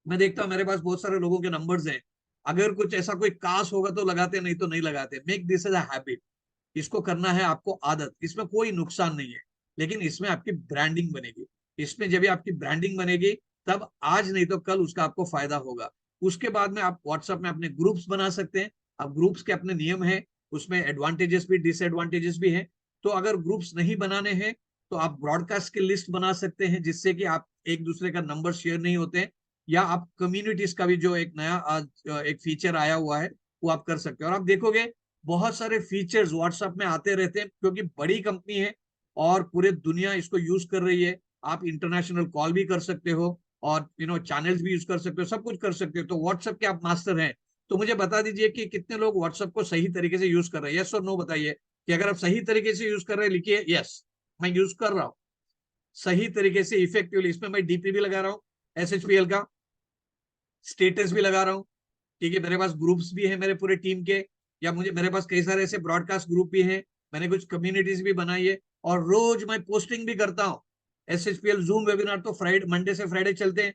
मैं देखता हूँ मेरे पास बहुत सारे लोगों के नंबर्स हैं, अगर कुछ ऐसा कोई कास होगा तो लगाते, नहीं तो नहीं लगाते। Make this as a habit, इसको करना है आपको आदत। इसमें कोई नुकसान नहीं है, लेकिन इसमें आपकी ब्रांडिंग बनेगी। इसमें जब भी आपकी ब्रांडिंग बनेगी, तब आज नहीं तो कल उसका आपको फायदा होगा। उसके बाद में आप व्हाट्सएप में अपने ग्रुप्स बना सकते हैं। अब ग्रुप्स के अपने नियम है, उसमें एडवांटेजेस भी डिसएडवांटेजेस भी हैं। तो अगर ग्रुप्स नहीं बनाने हैं तो आप ब्रॉडकास्ट की लिस्ट बना सकते हैं, जिससे कि आप एक दूसरे का नंबर शेयर नहीं होते हैं। या आप कम्युनिटीज का भी जो एक नया आज एक फीचर आया हुआ है, वो आप कर सकते हैं। और आप देखोगे बहुत सारे फीचर्स व्हाट्सएप में आते रहते हैं, क्योंकि बड़ी कंपनी है और पूरे दुनिया इसको यूज कर रही है। आप इंटरनेशनल कॉल भी कर सकते हो, और चैनल्स भी यूज कर सकते हो, सब कुछ कर सकते हो। तो व्हाट्सएप के आप मास्टर हैं। तो मुझे बता दीजिए कि कितने लोग व्हाट्सएप को सही तरीके से यूज कर रहे हैं। यस और नो बताइए कि अगर आप सही तरीके से यूज कर रहे हैं, लिखिए यस, मैं यूज कर रहा हूँ सही तरीके से, इफेक्टिवली। इसमें मैं DP भी लगा रहा हूँ SHPL का, स्टेटस भी लगा रहा हूँ, ठीक है। मेरे पास ग्रुप्स भी है मेरे पूरे टीम के, या मेरे पास कई सारे ऐसे ब्रॉडकास्ट ग्रुप भी हैं, मैंने कुछ कम्युनिटीज भी बनाई है, और रोज मैं पोस्टिंग भी करता हूँ। SHPL जूम वेबिनार तो फ्राइडे, मंडे से फ्राइडे चलते हैं,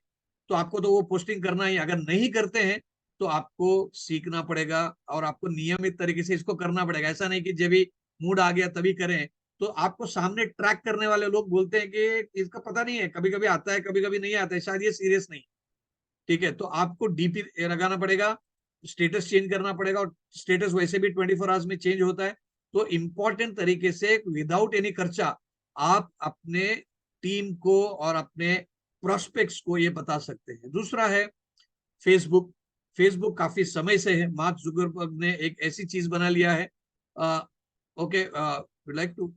तो आपको तो वो पोस्टिंग करना ही। अगर नहीं करते हैं तो आपको सीखना पड़ेगा, और आपको नियमित तरीके से इसको करना पड़ेगा। ऐसा नहीं कि जब भी मूड आ गया तभी करें। तो आपको सामने ट्रैक करने वाले लोग बोलते हैं कि इसका पता नहीं है, कभी कभी आता है, कभी कभी नहीं आता है, शायद ये सीरियस नहीं। ठीक है, तो आपको DP लगाना पड़ेगा, स्टेटस चेंज करना पड़ेगा, और स्टेटस वैसे भी 24 आवर्स में चेंज होता है। तो इंपॉर्टेंट तरीके से विदाउट एनी खर्चा आप अपने टीम को और अपने प्रोस्पेक्ट्स को ये बता सकते हैं। दूसरा है फेसबुक। फेसबुक काफी समय से है, मार्क जुकरबर्ग ने एक ऐसी चीज बना लिया है। Okay, like to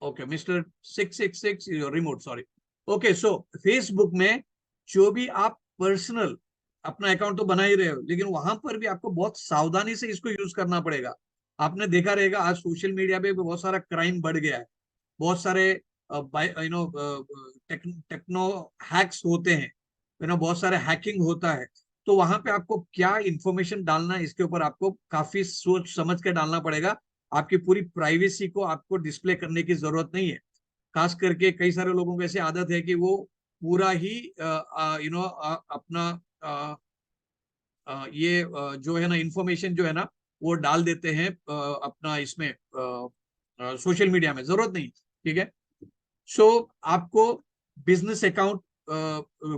okay mister 666 remote, sorry. Okay, so Facebook में जो भी आप पर्सनल अपना अकाउंट तो बना ही रहे हो, लेकिन वहां पर भी आपको बहुत सावधानी से इसको यूज करना पड़ेगा। आपने देखा रहेगा आज सोशल मीडिया पे बहुत सारा क्राइम बढ़ गया है, बहुत सारे टेक्नो हैक्स होते हैं, बहुत सारे हैकिंग होता है। तो वहां पे आपको क्या इंफॉर्मेशन डालना है, इसके ऊपर आपको काफी सोच समझ के डालना पड़ेगा। आपकी पूरी प्राइवेसी को आपको डिस्प्ले करने की जरूरत नहीं है। खास करके कई सारे लोगों को ऐसी आदत है कि वो पूरा ही अपना जो है ना इंफॉर्मेशन जो है ना, वो डाल देते हैं अपना इसमें सोशल मीडिया में, जरूरत नहीं। ठीक है, सो आपको बिजनेस अकाउंट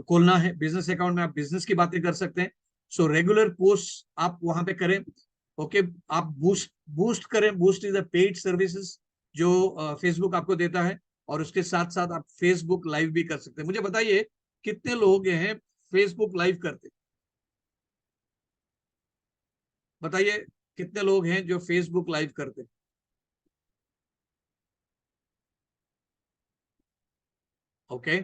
खोलना है। बिजनेस अकाउंट में आप बिजनेस की बातें कर सकते हैं। सो रेगुलर पोस्ट आप वहां पे करें। ओके, आप बूस्ट बूस्ट करें। Boost is a paid services जो फेसबुक आपको देता है, और उसके साथ साथ आप फेसबुक लाइव भी कर सकते हैं। मुझे बताइए कितने लोग हैं फेसबुक लाइव करते? बताइए कितने लोग हैं जो फेसबुक लाइव करते? Okay,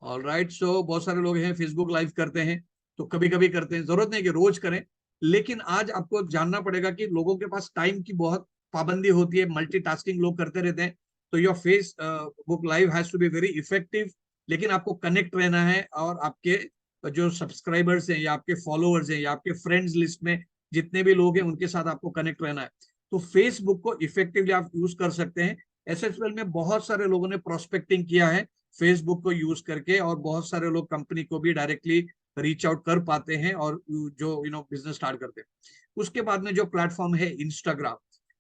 all right. सो बहुत सारे लोग हैं फेसबुक लाइव करते हैं, तो कभी कभी करते हैं, जरूरत नहीं कि रोज करें। लेकिन आज आपको जानना पड़ेगा कि लोगों के पास टाइम की बहुत पाबंदी होती है, मल्टीटास्किंग लोग करते रहते हैं। तो your Facebook live has to be very effective. लेकिन आपको कनेक्ट रहना है, और आपके जो सब्सक्राइबर्स हैं, या आपके फॉलोअर्स हैं, या आपके फ्रेंड्स लिस्ट में जितने भी लोग हैं, उनके साथ आपको कनेक्ट रहना है। तो फेसबुक को इफेक्टिवली आप यूज कर सकते हैं एसएचपीएल में बहुत सारे लोगों ने प्रोस्पेक्टिंग किया है फेसबुक को यूज करके, और बहुत सारे लोग कंपनी को भी डायरेक्टली रीच आउट कर पाते हैं और जो बिजनेस स्टार्ट करते हैं। उसके बाद में जो प्लेटफॉर्म है इंस्टाग्राम,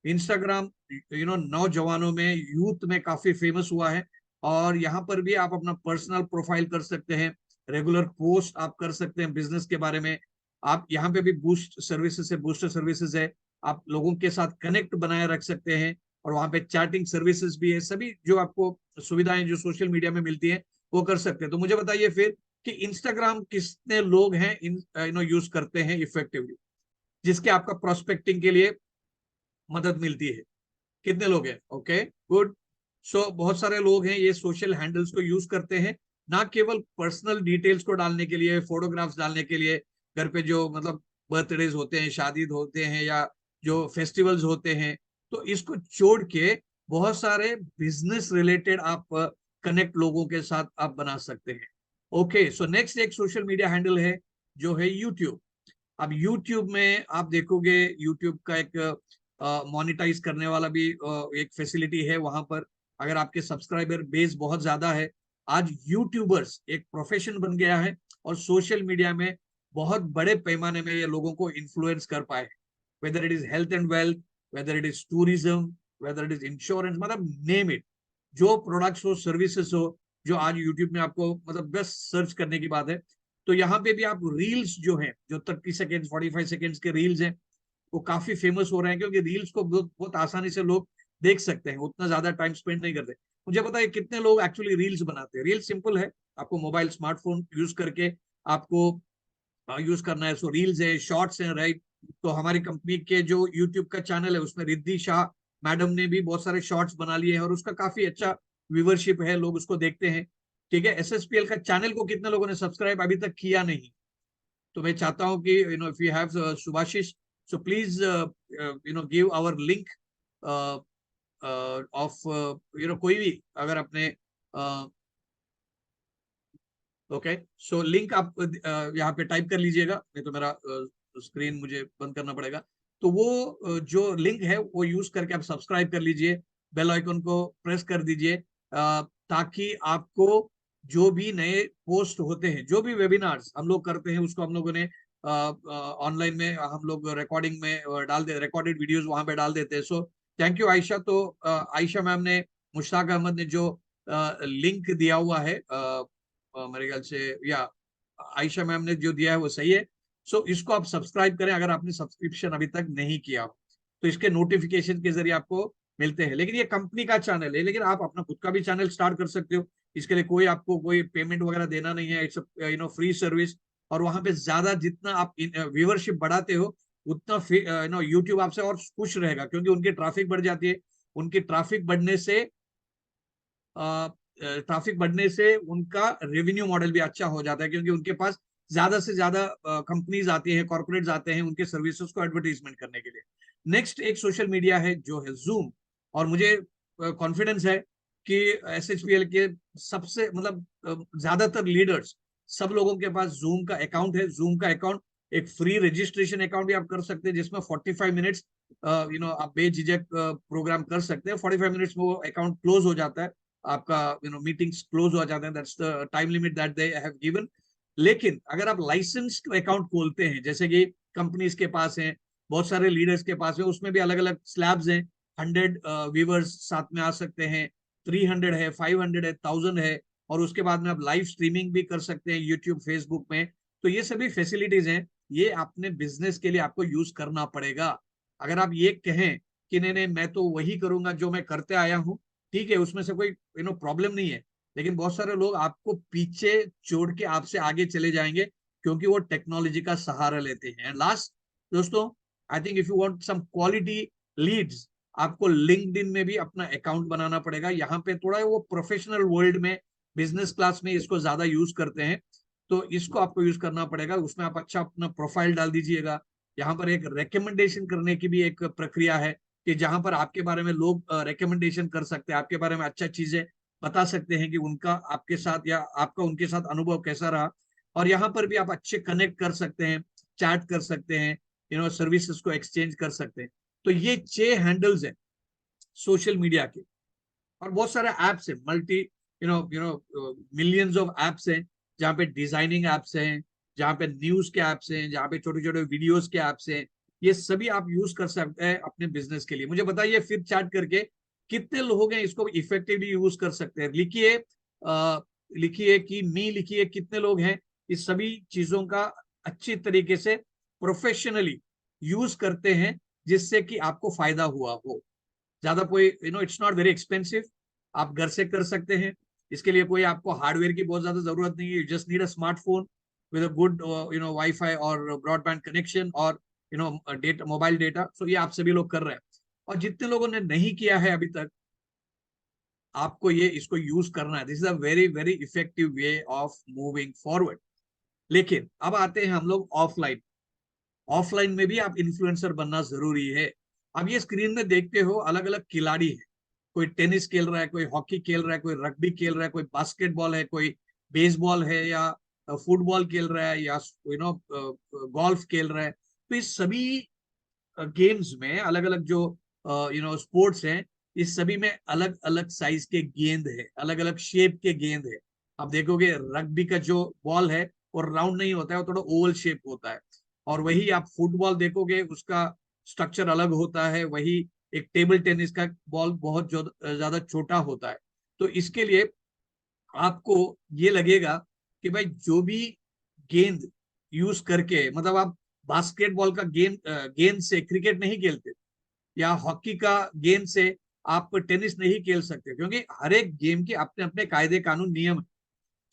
इंस्टाग्राम नौजवानों में, यूथ में काफी फेमस हुआ है। और यहाँ पर भी आप अपना पर्सनल प्रोफाइल कर सकते हैं, रेगुलर पोस्ट आप कर सकते हैं बिजनेस के बारे में। आप यहाँ पे भी बूस्ट सर्विसेज है, बूस्टर सर्विसेज है, आप लोगों के साथ कनेक्ट बनाए रख सकते हैं। और वहां पे चैटिंग सर्विसेज भी है, सभी जो आपको सुविधाएं जो सोशल मीडिया में मिलती है वो कर सकते हैं। तो मुझे बताइए फिर कि इंस्टाग्राम कितने लोग हैं यूज करते हैं इफेक्टिवली, जिसके आपका प्रोस्पेक्टिंग के लिए मदद मिलती है, कितने लोग हैं? Okay, good. सो बहुत सारे लोग हैं ये सोशल हैंडल्स को यूज करते हैं, ना केवल पर्सनल डिटेल्स को डालने के लिए, फोटोग्राफ्स डालने के लिए, घर पे जो बर्थडेज होते हैं, शादी होते हैं, या जो फेस्टिवल्स होते हैं, तो इसको छोड़ के बहुत सारे बिजनेस रिलेटेड आप कनेक्ट लोगों के साथ आप बना सकते हैं। ओके, सो नेक्स्ट एक सोशल मीडिया हैंडल है जो है यूट्यूब। अब यूट्यूब में आप देखोगे, यूट्यूब का एक मोनिटाइज करने वाला भी एक फैसिलिटी है वहां पर। अगर आपके सब्सक्राइबर बेस बहुत ज्यादा है, आज यूट्यूबर्स एक प्रोफेशन बन गया है, और सोशल मीडिया में बहुत बड़े पैमाने में ये लोगों को इन्फ्लुएंस कर पाए, whether it is health and wealth, whether it is tourism, whether it is insurance, मतलब नेम इट, जो प्रोडक्ट्स हो, सर्विसेज हो, जो आज यूट्यूब में आपको बस सर्च करने की बात है। तो यहाँ पे भी आप रील्स जो है, जो 30 सेकेंड 45 सेकेंड्स के रील्स हैं, वो काफी फेमस हो रहे हैं, क्योंकि रील्स को बहुत, बहुत आसानी से लोग देख सकते हैं, उतना ज्यादा टाइम स्पेंड नहीं करते। मुझे पता है कितने लोग एक्चुअली रील्स बनाते हैं। रील्स सिंपल है, आपको मोबाइल स्मार्टफोन यूज करके आपको यूज करना है। सो रील्स है, शॉर्ट्स है, राइट। तो हमारी कंपनी के जो यूट्यूब का चैनल है उसमें रिद्धि शाह मैडम ने भी बहुत सारे शॉर्ट्स बना लिए हैं, और उसका काफी अच्छा व्यूवरशिप है, लोग उसको देखते हैं। ठीक है, एसएसपीएल का चैनल को कितने लोगों ने सब्सक्राइब अभी तक किया नहीं? तो मैं चाहता हूं कि if you have Subhashish, so please give our link of कोई भी अगर अपने ओके, सो लिंक आप यहाँ पे टाइप कर लीजिएगा, नहीं तो मेरा स्क्रीन मुझे बंद करना पड़ेगा। तो वो जो लिंक है वो यूज करके आप सब्सक्राइब कर लीजिए, बेल आइकन को प्रेस कर दीजिए, ताकि आपको जो भी नए पोस्ट होते हैं, जो भी वेबिनार्स हम लोग करते हैं, उसको हम लोगों ने ऑनलाइन में हम लोग रिकॉर्डिंग में डाल दे, रिकॉर्डेड वीडियोस वहां पे डाल देते हैं। So thank you Ayesha. तो आयशा मैम ने, मुश्ताक अहमद ने जो लिंक दिया हुआ है, मेरे ख्याल से, या आयशा मैम ने जो दिया है वो सही है। सो इसको आप सब्सक्राइब करें अगर आपने सब्सक्रिप्शन अभी तक नहीं किया हो, तो इसके नोटिफिकेशन के जरिए आपको मिलते हैं। लेकिन ये कंपनी का चैनल है, लेकिन आप अपना खुद का भी चैनल स्टार्ट कर सकते हो। इसके लिए कोई आपको कोई पेमेंट वगैरह देना नहीं है, इट्स फ्री सर्विस। और वहां पे ज्यादा जितना आप व्यूवरशिप बढ़ाते हो, उतना यूट्यूब आपसे और खुश रहेगा, क्योंकि उनकी ट्रैफिक बढ़ जाती है। उनकी ट्रैफिक बढ़ने से उनका रेवेन्यू मॉडल भी अच्छा हो जाता है, क्योंकि उनके पास ज्यादा से ज्यादा कंपनीज आती हैं, कॉर्पोरेट्स आते हैं उनके सर्विसेज को एडवर्टीजमेंट करने के लिए। नेक्स्ट एक सोशल मीडिया है जो है जूम। और मुझे कॉन्फिडेंस है कि एसएचपीएल के सबसे ज्यादातर लीडर्स, सब लोगों के पास जूम का अकाउंट है। जूम का अकाउंट एक फ्री रजिस्ट्रेशन अकाउंट भी आप कर सकते हैं, जिसमें 45 मिनट्स आप बेझिझक प्रोग्राम कर सकते हैं। 45 मिनट्स में वो अकाउंट क्लोज हो जाता है, आपका मीटिंग्स क्लोज हो जाते हैं, that's the time limit that they have given. लेकिन अगर आप लाइसेंस्ड अकाउंट खोलते हैं, जैसे कि कंपनीज के पास है, बहुत सारे लीडर्स के पास है, उसमें भी अलग अलग स्लैब्स हैं। 100 व्यूवर्स साथ में आ सकते हैं, 300 है, 500 है, 1000 है। और उसके बाद में आप लाइव स्ट्रीमिंग भी कर सकते हैं यूट्यूब, फेसबुक में। तो ये सभी फैसिलिटीज हैं, ये अपने बिजनेस के लिए आपको यूज करना पड़ेगा। अगर आप ये कहें कि नहीं नहीं मैं तो वही करूंगा जो मैं करते आया हूं, ठीक है, उसमें से कोई प्रॉब्लम नहीं है। लेकिन बहुत सारे लोग आपको पीछे छोड़ के आपसे आगे चले जाएंगे, क्योंकि वो टेक्नोलॉजी का सहारा लेते हैं। लास्ट दोस्तों, I think if you want some quality leads, आपको लिंक्डइन में भी अपना अकाउंट बनाना पड़ेगा। यहाँ पे थोड़ा वो प्रोफेशनल वर्ल्ड में, बिजनेस क्लास में इसको ज्यादा यूज करते हैं, तो इसको आपको यूज करना पड़ेगा। उसमें आप अच्छा अपना प्रोफाइल डाल दीजिएगा। यहाँ पर एक रिकमेंडेशन करने की भी एक प्रक्रिया है, कि जहां पर आपके बारे में लोग रिकमेंडेशन कर सकते हैं, आपके बारे में अच्छा चीजें बता सकते हैं कि उनका आपके साथ या आपका उनके साथ अनुभव कैसा रहा। और यहाँ पर भी आप अच्छे कनेक्ट कर सकते हैं, चैट कर सकते हैं, सर्विसेज को एक्सचेंज कर सकते हैं। तो ये 6 हैंडल्स हैं सोशल मीडिया के। और बहुत सारे एप्स है, मल्टी मिलियंस ऑफ एप्स हैं, जहाँ पे डिजाइनिंग एप्स हैं, जहाँ पे न्यूज के एप्स हैं, जहाँ पे छोटे छोटे वीडियोस के एप्स हैं। ये सभी आप यूज कर सकते हैं अपने बिजनेस के लिए। मुझे बताइए फिर चैट करके कितने लोग हैं इसको इफेक्टिवली यूज कर सकते हैं। लिखिए, लिखिए कि मी, लिखिए कितने लोग हैं इस सभी चीजों का अच्छी तरीके से प्रोफेशनली यूज करते हैं, जिससे कि आपको फायदा हुआ हो। ज्यादा कोई इट्स नॉट वेरी एक्सपेंसिव, आप घर से कर सकते हैं। इसके लिए कोई आपको हार्डवेयर की बहुत ज्यादा जरूरत नहीं है। You just need a smartphone with a good wifi और ब्रॉडबैंड कनेक्शन और डेटा, मोबाइल डेटा। सो ये आप सभी लोग कर रहे हैं। और जितने लोगों ने नहीं किया है अभी तक, आपको ये इसको यूज करना है। This is a very very effective way of moving forward. लेकिन अब आते हैं हम लोग ऑफलाइन। ऑफलाइन में भी आप इन्फ्लुएंसर बनना जरूरी है। अब ये स्क्रीन में देखते हो अलग अलग खिलाड़ी है। कोई टेनिस खेल रहा है, कोई हॉकी खेल रहा है, कोई रग्बी खेल रहा है, कोई बास्केटबॉल है, कोई बेसबॉल है, या फुटबॉल खेल रहा है, या गोल्फ खेल रहा है। तो इस सभी गेम्स में अलग अलग जो स्पोर्ट्स हैं, इस सभी में अलग अलग साइज के गेंद है, अलग अलग शेप के गेंद है। आप देखोगे रग्बी का जो बॉल है वो राउंड नहीं होता है, वो थोड़ा ओवल शेप होता है। और वही आप फुटबॉल देखोगे, उसका स्ट्रक्चर अलग होता है। वही एक टेबल टेनिस का बॉल बहुत ज्यादा छोटा होता है। तो इसके लिए आपको ये लगेगा कि भाई जो भी गेंद यूज करके, मतलब आप बास्केटबॉल का गेंद से क्रिकेट नहीं खेलते, या हॉकी का गेंद से आप टेनिस नहीं खेल सकते, क्योंकि हर एक गेम के अपने अपने कायदे कानून नियम है।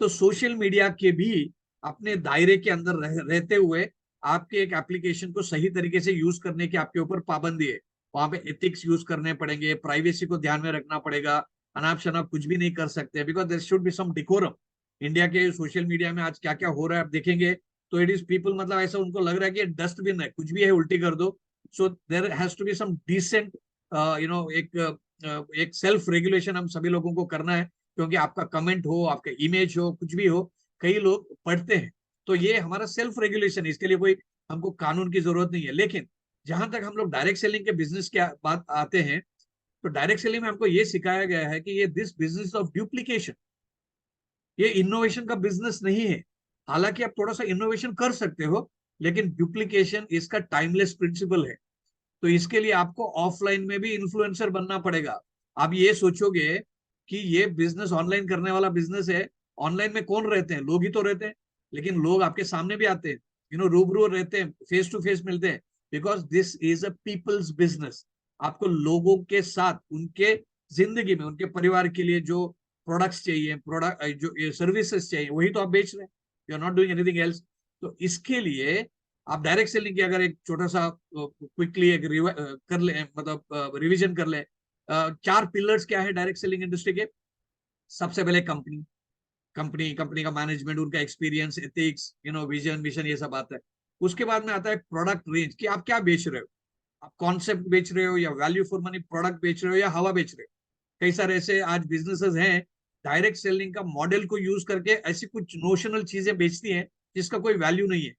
तो सोशल मीडिया के भी अपने दायरे के अंदर रहते हुए आपके एक एप्लीकेशन को सही तरीके से यूज करने की आपके ऊपर पाबंदी है। वहां पे एथिक्स यूज करने पड़ेंगे, प्राइवेसी को ध्यान में रखना पड़ेगा। अनाप शनाप कुछ भी नहीं कर सकते, because there should be some decorum. India के सोशल मीडिया में आज क्या क्या हो रहा है आप देखेंगे, तो इट इज पीपल, मतलब ऐसा उनको लग रहा है कि डस्टबिन है, कुछ भी है उल्टी कर दो। So there has to be some decent एक सेल्फ रेगुलेशन हम सभी लोगों को करना है। क्योंकि आपका कमेंट हो, आपका इमेज हो, कुछ भी हो, कई लोग पढ़ते हैं। तो ये हमारा सेल्फ रेगुलेशन है, इसके लिए कोई हमको कानून की जरूरत नहीं है। लेकिन जहां तक हम लोग डायरेक्ट सेलिंग के बिजनेस के बात आते हैं, तो डायरेक्ट सेलिंग में हमको ये सिखाया गया है कि ये दिस बिजनेस ऑफ डुप्लीकेशन, ये इनोवेशन का बिजनेस नहीं है। हालांकि आप थोड़ा सा इनोवेशन कर सकते हो, लेकिन डुप्लीकेशन इसका टाइमलेस प्रिंसिपल है। तो इसके लिए आपको ऑफलाइन में भी इन्फ्लुएंसर बनना पड़ेगा। आप ये सोचोगे कि ये बिजनेस ऑनलाइन करने वाला बिजनेस है, ऑनलाइन में कौन रहते हैं, लोग ही तो रहते हैं। लेकिन लोग आपके सामने भी आते हैं, रूबरू रहते हैं, फेस टू फेस मिलते हैं, because this is a people's business. आपको लोगों के साथ उनके जिंदगी में, उनके परिवार के लिए जो प्रोडक्ट्स चाहिए, प्रोडक्ट जो सर्विसेज चाहिए, वही तो आप बेच रहे हैं। You are not doing anything else. तो इसके लिए आप डायरेक्ट सेलिंग की अगर एक छोटा सा क्विकली एक कर ले, मतलब रिवीजन कर ले। चार पिलर्स क्या है डायरेक्ट सेलिंग इंडस्ट्री के। सबसे पहले कंपनी, कंपनी का मैनेजमेंट, उनका एक्सपीरियंस, एथिक्स, विजन विजन, ये सब आता है। उसके बाद में आता है प्रोडक्ट रेंज, कि आप क्या बेच रहे हो। आप कॉन्सेप्ट बेच रहे हो, या वैल्यू फॉर मनी प्रोडक्ट बेच रहे हो, या हवा बेच रहे हो। कई सारे ऐसे आज बिजनेसेस हैं, डायरेक्ट सेलिंग का मॉडल को यूज करके ऐसी कुछ नोशनल चीजें बेचती हैं जिसका कोई वैल्यू नहीं है।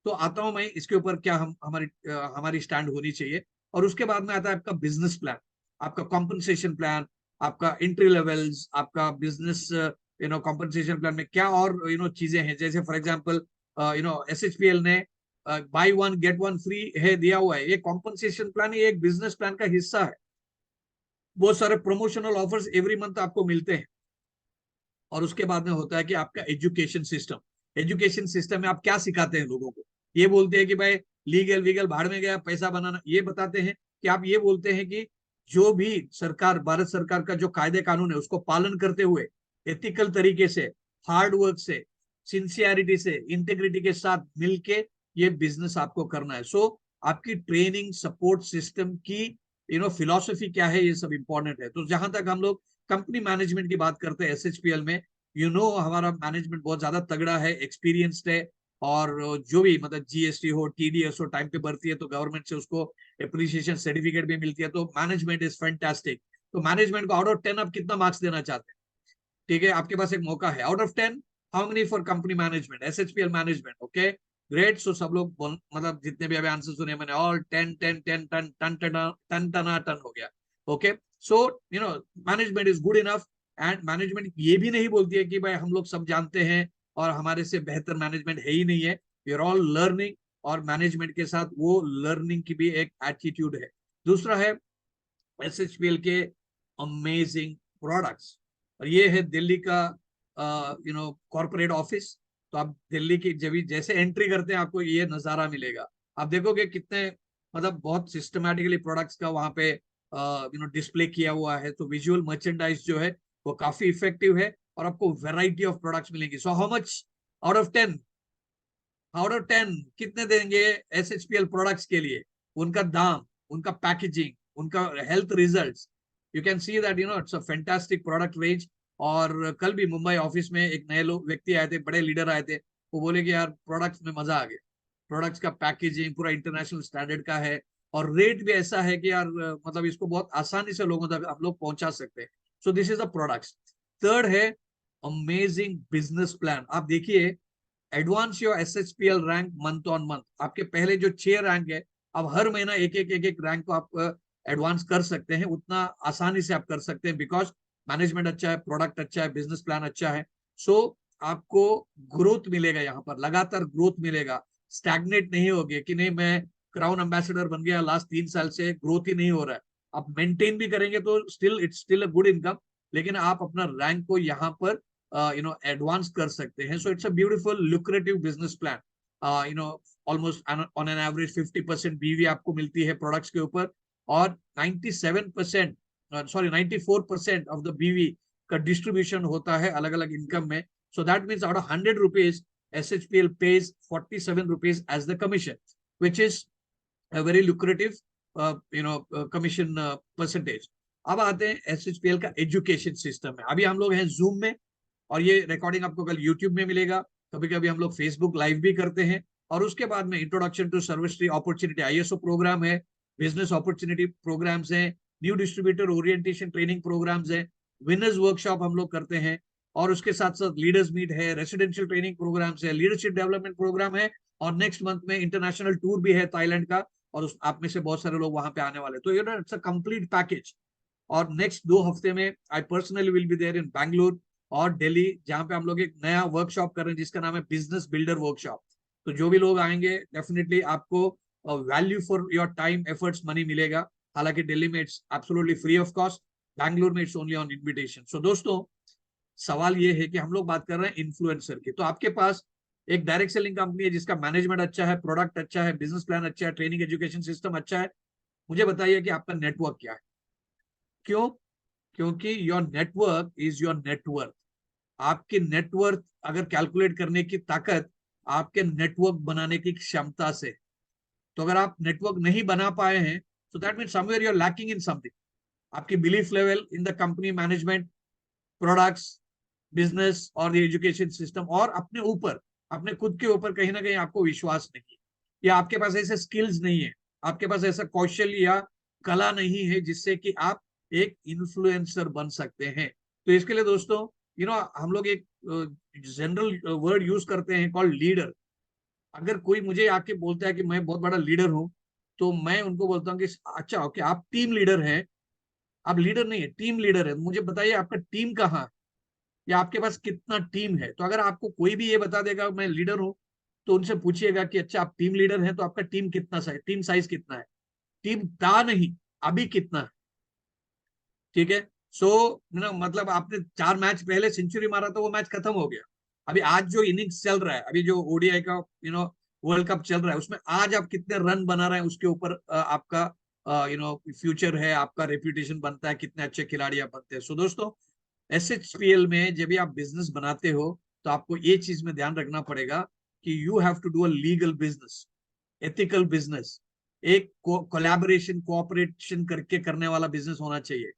तो आता हूं मैं इसके ऊपर, क्या हम हमारी स्टैंड होनी चाहिए। और उसके बाद में आता है आपका बिजनेस प्लान, आपका कॉम्पनसेशन प्लान, आपका एंट्री लेवल्स, आपका बिजनेस कॉम्पनसेशन प्लान में क्या और चीजें हैं। जैसे फॉर एग्जांपल एसएचपीएल ने by one get one free है दिया हुआ है। ये कॉम्पनसेशन प्लान, ये एक बिजनेस प्लान का हिस्सा है। बहुत सारे प्रमोशनल ऑफर्स एवरी मंथ आपको मिलते हैं। और उसके बाद में होता है कि आपका एजुकेशन सिस्टम। एजुकेशन सिस्टम में आप क्या सिखाते हैं लोगों को। ये बोलते हैं कि भाई लीगल वीगल भाड़ में गया, पैसा बनाना, ये बताते हैं कि आप ये बोलते हैं कि जो भी सरकार, भारत सरकार का जो कायदे कानून है उसको पालन करते हुए, एथिकल तरीके से, हार्ड वर्क से, सिंसियरिटी से, इंटेग्रिटी के साथ मिलके ये बिजनेस आपको करना है। सो आपकी ट्रेनिंग, सपोर्ट सिस्टम की फिलोसफी क्या है, ये सब इंपॉर्टेंट है। तो जहां तक हम लोग कंपनी मैनेजमेंट की बात करते हैं एसएचपीएल में, हमारा मैनेजमेंट बहुत ज्यादा तगड़ा है, एक्सपीरियंस्ड है। और जो भी मतलब जीएसटी हो, टीडीएस हो, टाइम पे भरती है तो गवर्नमेंट से उसको एप्रिसिएशन सर्टिफिकेट भी मिलती है। तो मैनेजमेंट इज फैंटास्टिक। तो मैनेजमेंट को आउट ऑफ 10 आप कितना मार्क्स देना चाहते हैं। ठीक है, आपके पास एक मौका है। Out of 10 how many for company management, SHPL management. Okay, great. So सब लोग मतलब जितने भी अभी आंसर सुने मैंने, all 10 10 10 ten ten ten ten ten हो गया। Okay, so you know management is good enough, and management ये भी नहीं बोलती है कि भाई हम लोग सब जानते हैं और हमारे से बेहतर मैनेजमेंट है ही नहीं है, वी आर ऑल लर्निंग। और मैनेजमेंट के साथ वो लर्निंग की भी एक एटीट्यूड है। दूसरा है एसएचपीएल के अमेजिंग प्रोडक्ट्स, और ये है दिल्ली का कॉर्पोरेट ऑफिस। तो आप दिल्ली की जब जैसे एंट्री करते हैं आपको ये नजारा मिलेगा। आप देखोगे कितने मतलब बहुत सिस्टमैटिकली प्रोडक्ट्स का वहां पे डिस्प्ले किया हुआ है। तो विजुअल मर्चेंडाइज जो है वो काफी इफेक्टिव है, और आपको वेराइटी ऑफ प्रोडक्ट्स मिलेंगी। So how much out of 10, out of 10 कितने देंगे एसएचपीएल प्रोडक्ट्स के लिए? उनका दाम, उनका पैकेजिंग, उनका health results, you can see that it's a fantastic product range. और कल भी मुंबई ऑफिस में एक नए लोग व्यक्ति आए थे, बड़े लीडर आए थे, वो बोले कि यार प्रोडक्ट्स में मजा आ गया, प्रोडक्ट्स का पैकेजिंग पूरा इंटरनेशनल स्टैंडर्ड का है, और रेट भी ऐसा है कि यार मतलब इसको बहुत आसानी से लोगों तक हम लोग पहुंचा सकते हैं। So this is the products. Third है अमेजिंग बिजनेस प्लान। आप देखिए, advance your SHPL rank month on month. आपके पहले जो 6 रैंक है, अब हर महीना एक एक रैंक को आप एडवांस कर सकते हैं। उतना आसानी से आप कर सकते हैं, बिकॉज मैनेजमेंट अच्छा है, प्रोडक्ट अच्छा है, बिजनेस प्लान अच्छा है। सो आपको ग्रोथ मिलेगा, यहाँ पर लगातार ग्रोथ मिलेगा। स्टैग्नेट नहीं होगे कि नहीं मैं क्राउन एम्बेसडर बन गया, लास्ट 3 साल से ग्रोथ ही नहीं हो रहा है। आप मेंटेन भी करेंगे तो still it's still a good income, लेकिन आप अपना रैंक को यहाँ पर एडवांस कर सकते हैं। So it's a beautiful lucrative business plan. Almost on an average 50% बीवी आपको मिलती है प्रोडक्ट्स के ऊपर, और 97% सॉरी 94% ऑफ द बीवी का डिस्ट्रीब्यूशन होता है अलग अलग इनकम में। सो that means out of 100 rupees SHPL pays 47 rupees as the commission, which is a very lucrative commission percentage. अब आते हैं SHPL का एजुकेशन सिस्टम में। अभी हम लोग हैं जूम में, और ये रिकॉर्डिंग आपको कल यूट्यूब में मिलेगा। कभी कभी हम लोग फेसबुक लाइव भी करते हैं। और उसके बाद में introduction to service opportunity ISO program है, बिजनेस अपॉर्चुनिटी प्रोग्राम्स है, new distributor orientation training programs है, विनर्स वर्कशॉप हम लोग करते हैं, और उसके साथ साथ लीडर्स मीट है, रेसिडेंशियल ट्रेनिंग प्रोग्राम्स है, लीडरशिप डेवलपमेंट प्रोग्राम है, और नेक्स्ट मंथ में इंटरनेशनल टूर भी है थाईलैंड का, और उस आप में से बहुत सारे लोग वहां पे आने वाले। तो इट्स अ कंप्लीट पैकेज। और नेक्स्ट 2 हफ्ते में I personally will be there in Bangalore और दिल्ली, जहां पे हम लोग एक नया वर्कशॉप कर रहे हैं जिसका नाम है बिजनेस बिल्डर वर्कशॉप। तो जो भी लोग आएंगे डेफिनेटली आपको value for your time efforts money मिलेगा। हालांकि दिल्ली में it's absolutely free of cost, Bangalore में इट्स ओनली ऑन इन्विटेशन। सो दोस्तों, सवाल ये है कि हम लोग बात कर रहे हैं इन्फ्लुएंसर की। तो आपके पास एक डायरेक्ट सेलिंग कंपनी है जिसका मैनेजमेंट अच्छा है, प्रोडक्ट अच्छा है, बिजनेस प्लान अच्छा है, ट्रेनिंग एजुकेशन सिस्टम अच्छा है। मुझे बताइए कि आपका नेटवर्क क्या है? क्यों? क्योंकि your network is your network. आपके नेटवर्क अगर कैलकुलेट करने की ताकत आपके नेटवर्क बनाने की क्षमता से। तो अगर आप नेटवर्क नहीं बना पाए हैं, तो that mean somewhere you are lacking in something. आपकी belief level in the company management, products, business और एजुकेशन सिस्टम, और अपने ऊपर, अपने खुद के ऊपर कहीं ना कहीं आपको विश्वास नहीं है, या आपके पास ऐसे स्किल्स नहीं है, आपके पास ऐसा कौशल या कला नहीं है जिससे कि आप एक इन्फ्लुएंसर बन सकते हैं। तो इसके लिए दोस्तों, हम लोग एक जनरल वर्ड यूज करते हैं कॉल्ड लीडर। अगर कोई मुझे आके बोलता है कि मैं बहुत बड़ा लीडर हूं, तो मैं उनको बोलता हूँ कि अच्छा ओके, आप टीम लीडर हैं। आप लीडर नहीं है, टीम लीडर है। मुझे बताइए आपका टीम कहाँ है, या आपके पास कितना टीम है। तो अगर आपको कोई भी ये बता देगा मैं लीडर हूं, तो उनसे पूछिएगा कि अच्छा आप टीम लीडर हैं तो आपका टीम कितना साइज, टीम साइज कितना है। टीम था नहीं, अभी कितना है। ठीक है। सो मतलब आपने 4 मैच पहले सेंचुरी मारा तो वो मैच खत्म हो गया। अभी आज जो इनिंग्स चल रहा है, अभी जो ODI का वर्ल्ड कप चल रहा है, उसमें आज आप कितने रन बना रहे हैं उसके ऊपर आपका फ्यूचर है, आपका रेप्यूटेशन बनता है, कितने अच्छे खिलाड़ी आप बनते हैं। सो दोस्तों, SHPL में जब भी आप बिजनेस बनाते हो, तो आपको ये चीज में ध्यान रखना पड़ेगा कि you have to do a legal business, ethical business, एक कोलैबोरेशन कोऑपरेशन करके करने वाला बिजनेस होना चाहिए।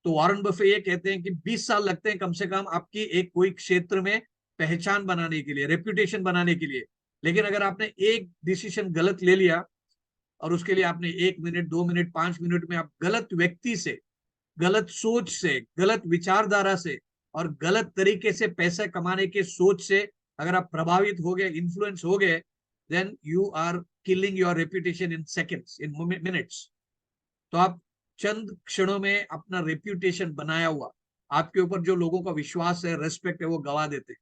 तो वॉरेन बफे ये कहते हैं कि 20 साल लगते हैं कम से कम आपकी एक कोई क्षेत्र में पहचान बनाने के लिए, रेप्यूटेशन बनाने के लिए। लेकिन अगर आपने एक डिसीजन गलत ले लिया, और उसके लिए आपने 1 मिनट 2 मिनट 5 मिनट में आप गलत व्यक्ति से, गलत सोच से, गलत विचारधारा से, और गलत तरीके से पैसे कमाने के सोच से अगर आप प्रभावित हो गए, इन्फ्लुएंस हो गए, then you are killing your reputation in seconds, in minutes. तो आप चंद क्षणों में अपना रेप्यूटेशन बनाया हुआ, आपके ऊपर जो लोगों का विश्वास है, रेस्पेक्ट है, वो गवा देते हैं।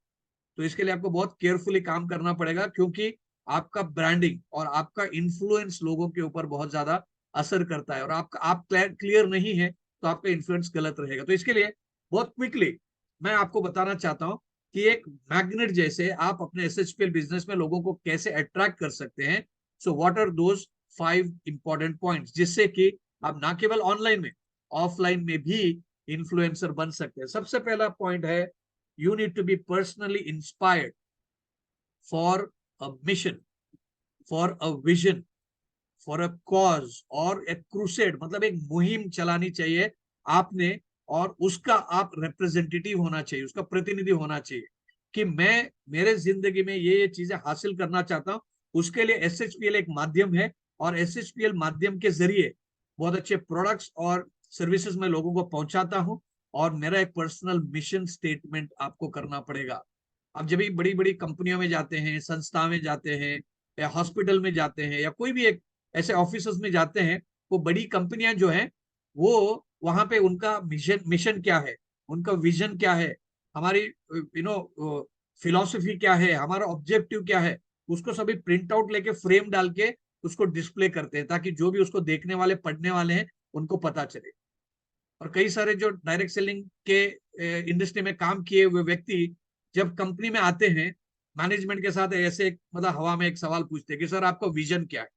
तो इसके लिए आपको बहुत केयरफुली काम करना पड़ेगा, क्योंकि आपका ब्रांडिंग और आपका इन्फ्लुएंस लोगों के ऊपर बहुत ज्यादा असर करता है, और आप क्लियर नहीं है तो आपका इन्फ्लुएंस गलत रहेगा। तो इसके लिए बहुत क्विकली मैं आपको बताना चाहता हूं कि एक मैग्नेट जैसे आप अपने एसएचपीएल बिजनेस में लोगों को कैसे अट्रैक्ट कर सकते हैं। So what are those 5 important points, जिससे कि आप ना केवल ऑनलाइन में, ऑफलाइन में भी इन्फ्लुएंसर बन सकते हैं। सबसे पहला पॉइंट है, you need to be personally inspired for a mission, for a vision, for a cause or a crusade। मतलब एक मुहिम चलानी चाहिए आपने, और उसका आप रिप्रेजेंटेटिव होना चाहिए, उसका प्रतिनिधि होना चाहिए कि मैं मेरे जिंदगी में ये चीजें हासिल करना चाहता हूं। उसके लिए एसएचपीएल एक माध्यम है, और एसएचपीएल माध्यम के जरिए बहुत अच्छे प्रोडक्ट्स और सर्विसेज में लोगों को पहुंचाता हूं, और मेरा एक पर्सनल मिशन स्टेटमेंट आपको करना पड़ेगा। आप जब भी बड़ी बड़ी कंपनियों में जाते हैं, संस्था में जाते हैं, या हॉस्पिटल में जाते हैं, या कोई भी एक ऐसे ऑफिस में जाते हैं, वो बड़ी कंपनियां जो हैं, वो वहां पे उनका मिशन मिशन क्या है, उनका विजन क्या है, हमारी फिलॉसफी क्या है, हमारा ऑब्जेक्टिव क्या है, उसको सभी प्रिंट आउट लेके फ्रेम डाल के उसको डिस्प्ले करते हैं, ताकि जो भी उसको देखने वाले, पढ़ने वाले हैं, उनको पता चले। और कई सारे जो डायरेक्ट सेलिंग के इंडस्ट्री में काम किए हुए व्यक्ति जब कंपनी में आते हैं, मैनेजमेंट के साथ ऐसे मतलब हवा में एक सवाल पूछते हैं कि सर आपका विजन क्या है।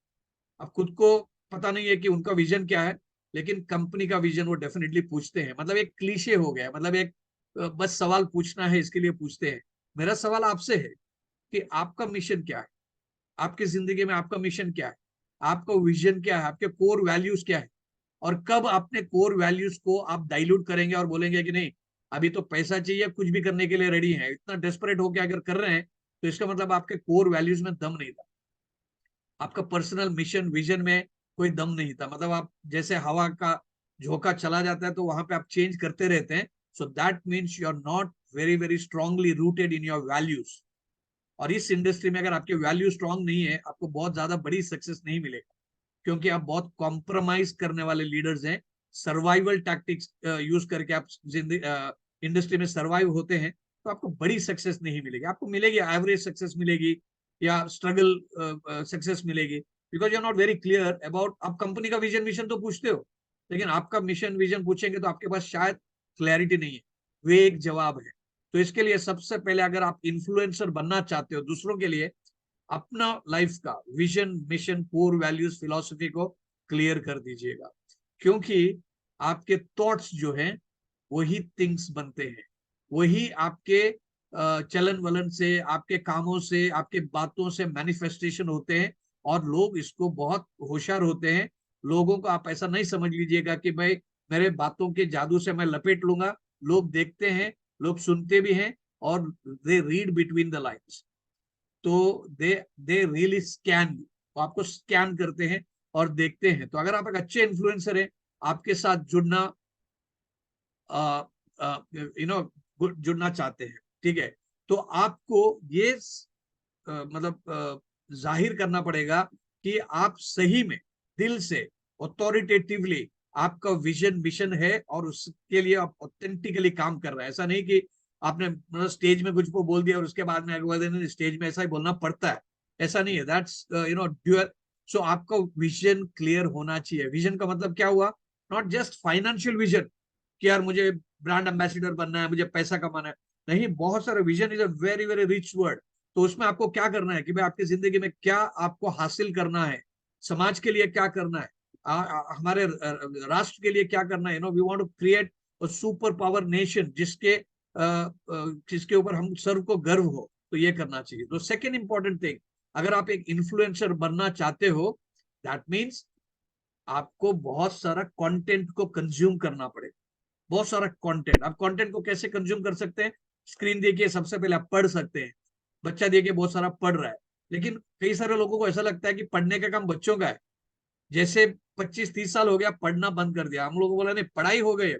अब खुद को पता नहीं है कि उनका विजन क्या है, लेकिन कंपनी का विजन वो डेफिनेटली पूछते हैं। मतलब एक क्लीशे हो गया, मतलब एक बस सवाल पूछना है इसके लिए पूछते हैं। मेरा सवाल आपसे है कि आपका मिशन क्या है, आपकी जिंदगी में आपका मिशन क्या है, आपका विजन क्या है, आपके कोर वैल्यूज क्या है। और कब अपने कोर वैल्यूज को आप डाइल्यूट करेंगे और बोलेंगे कि नहीं, अभी तो पैसा चाहिए, कुछ भी करने के लिए रेडी है, इतना डेस्परेट होकर अगर कर रहे हैं, तो इसका मतलब आपके कोर वैल्यूज में दम नहीं था, आपका पर्सनल मिशन विजन में कोई दम नहीं था। मतलब आप जैसे हवा का झोंका चला जाता है तो वहां पे आप चेंज करते रहते हैं। So that means you are not very very strongly rooted in your values. और इस इंडस्ट्री में अगर आपके वैल्यू स्ट्रांग नहीं है, आपको बहुत ज्यादा बड़ी सक्सेस नहीं मिलेगा, क्योंकि आप बहुत कॉम्प्रोमाइज करने वाले लीडर्स हैं। सर्वाइवल टैक्टिक्स यूज करके आप इंडस्ट्री में सर्वाइव होते हैं, तो आपको बड़ी सक्सेस नहीं मिलेगी। आपको मिलेगी एवरेज सक्सेस मिलेगी, या स्ट्रगल सक्सेस मिलेगी, because you are not very clear about. आप कंपनी का विजन विजन तो पूछते हो, लेकिन आपका मिशन विजन पूछेंगे तो आपके पास शायद क्लैरिटी नहीं है, वे एक जवाब है। तो इसके लिए सबसे पहले, अगर आप इन्फ्लुएंसर बनना चाहते हो दूसरों के लिए, अपना लाइफ का vision, mission, core values, philosophy को क्लियर कर दीजिएगा। क्योंकि आपके थॉट्स जो हैं, वही थिंग्स बनते हैं, वही आपके चलन वलन से, आपके कामों से, आपके बातों से मैनिफेस्टेशन होते हैं। और लोग इसको बहुत होशियार होते हैं। लोगों को आप ऐसा नहीं समझ लीजिएगा कि भाई मेरे बातों के जादू से मैं लपेट लूंगा। लोग देखते हैं, लोग सुनते भी हैं, और they read between the lines. तो दे रियली स्कैन, वो आपको स्कैन करते हैं और देखते हैं। तो अगर आप एक अच्छे इन्फ्लुएंसर हैं, आपके साथ जुड़ना जुड़ना चाहते हैं, ठीक है, तो आपको ये मतलब जाहिर करना पड़ेगा कि आप सही में, दिल से, ऑथोरिटेटिवली आपका विजन मिशन है, और उसके लिए आप ऑथेंटिकली काम कर रहे हैं। ऐसा नहीं कि आपने मतलब स्टेज में कुछ को बोल दिया और उसके बाद में अगले दिन स्टेज में ऐसा ही बोलना पड़ता है, ऐसा नहीं है। That's dual. सो आपका विजन क्लियर होना चाहिए। विजन का मतलब क्या हुआ? नॉट जस्ट फाइनेंशियल विजन कि यार मुझे ब्रांड एम्बेसडर बनना है, मुझे पैसा कमाना है। नहीं, बहुत सारे vision is a very very rich word. तो उसमें आपको क्या करना है कि भाई आपकी जिंदगी में क्या आपको हासिल करना है, समाज के लिए क्या करना है, हमारे राष्ट्र के लिए क्या करना है। We want to create a super power nation, जिसके ऊपर हम सर्व को गर्व हो। तो ये करना चाहिए। तो सेकेंड इंपॉर्टेंट थिंग, अगर आप एक इन्फ्लुएंसर बनना चाहते हो, दैट मीन्स आपको बहुत सारा कंटेंट को कंज्यूम करना पड़ेगा। बहुत सारा कंटेंट। आप कंटेंट को कैसे कंज्यूम कर सकते हैं? स्क्रीन देखिए, सबसे पहले आप पढ़ सकते हैं। बच्चा देखिए बहुत सारा पढ़ रहा है, लेकिन कई सारे लोगों को ऐसा लगता है कि पढ़ने का काम बच्चों का है। जैसे 25-30 साल हो गया, पढ़ना बंद कर दिया। हम लोगों को बोला नहीं, पढ़ाई हो गई,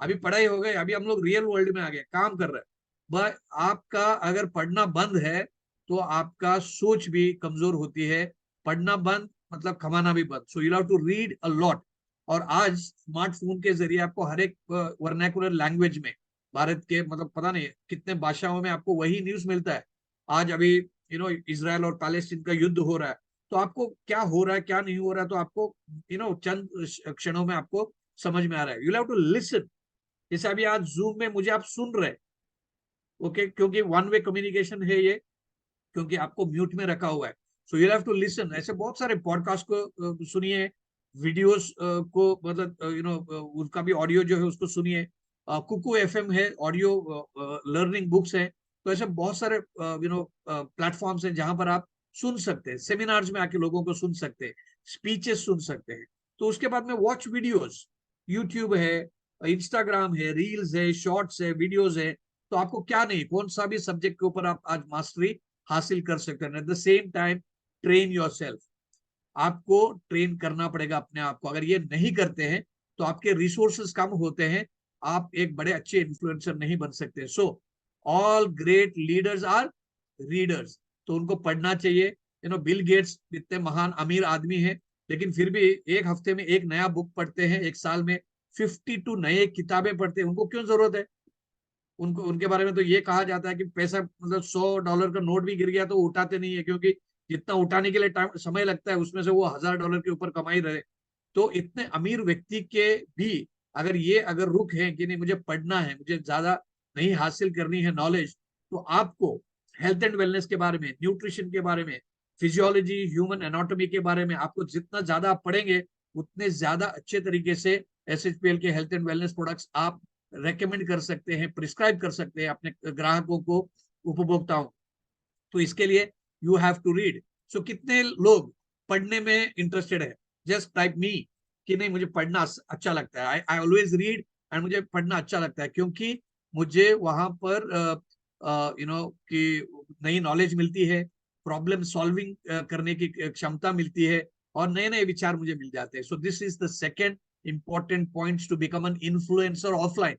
अभी पढ़ाई हो गई, अभी हम लोग रियल वर्ल्ड में आ गए, काम कर रहे हैं। बट आपका अगर पढ़ना बंद है, तो आपका सोच भी कमजोर होती है। पढ़ना बंद मतलब कमाना भी बंद। So you have to read a lot. और आज स्मार्टफोन के जरिए आपको हर एक वर्नाकुलर लैंग्वेज में भारत के मतलब पता नहीं कितने भाषाओं में आपको वही न्यूज मिलता है। आज अभी इजराइल और पैलेस्टीन का युद्ध हो रहा है, तो आपको क्या हो रहा है क्या नहीं हो रहा है तो आपको चंद क्षणों में आपको समझ में आ रहा है। You have to listen. जैसे अभी आज जूम में मुझे आप सुन रहे हैं, ओके, क्योंकि वन वे कम्युनिकेशन है ये, क्योंकि आपको म्यूट में रखा हुआ है। So you have to listen. ऐसे बहुत सारे पॉडकास्ट को सुनिए, वीडियोस को मतलब उसका भी ऑडियो जो है उसको सुनिए। कुकू एफएम है, ऑडियो लर्निंग बुक्स है। तो ऐसे बहुत सारे प्लेटफॉर्म्स हैं जहां पर आप सुन सकते हैं, सेमिनार्स में आके लोगों को सुन सकते हैं, स्पीचेस सुन सकते हैं। तो उसके बाद में वॉच वीडियोस, यूट्यूब है, इंस्टाग्राम है, रील्स है, शॉर्ट्स है, वीडियोस है। तो आपको क्या नहीं, कौन सा भी सब्जेक्ट के ऊपर आप आज मास्टरी हासिल कर सकते हैं। At the same time train yourself. आपको ट्रेन करना पड़ेगा अपने आप को। अगर ये नहीं करते हैं तो आपके रिसोर्सेस कम होते हैं, आप एक बड़े अच्छे इन्फ्लुएंसर नहीं बन सकते। So all great leaders are readers. तो उनको पढ़ना चाहिए। बिल गेट्स इतने महान अमीर आदमी है, लेकिन फिर भी एक हफ्ते में एक नया बुक पढ़ते हैं, एक साल में 52 नए किताबें पढ़ते हैं। उनको क्यों जरूरत है? उनको उनके बारे में तो ये कहा जाता है कि पैसा मतलब $100 का नोट भी गिर गया तो उठाते नहीं है, क्योंकि जितना उठाने के लिए टाइम समय लगता है उसमें से वो $1000 के ऊपर कमाई रहे। तो इतने अमीर व्यक्ति के भी अगर रुख है कि नहीं मुझे पढ़ना है, मुझे ज्यादा नहीं हासिल करनी है नॉलेज, तो आपको हेल्थ एंड वेलनेस के बारे में, न्यूट्रिशन के बारे में, फिजियोलॉजी, ह्यूमन एनाटॉमी के बारे में आपको जितना ज्यादा आप पढ़ेंगे उतने ज्यादा अच्छे तरीके से एसएचपीएल के हेल्थ एंड वेलनेस प्रोडक्ट्स आप रेकमेंड कर सकते हैं, प्रिस्क्राइब कर सकते हैं अपने ग्राहकों को, उपभोक्ताओं। तो इसके लिए यू हैव टू रीड। सो कितने लोग पढ़ने में इंटरेस्टेड है? जस्ट टाइप मी कि नहीं मुझे पढ़ना अच्छा लगता है। आई ऑलवेज रीड एंड मुझे पढ़ना अच्छा लगता है, क्योंकि मुझे वहां पर कि नई नॉलेज मिलती है, प्रॉब्लम सॉल्विंग करने की क्षमता मिलती है, और नए नए विचार मुझे मिल जाते हैं। So this is the second important points to become an influencer offline.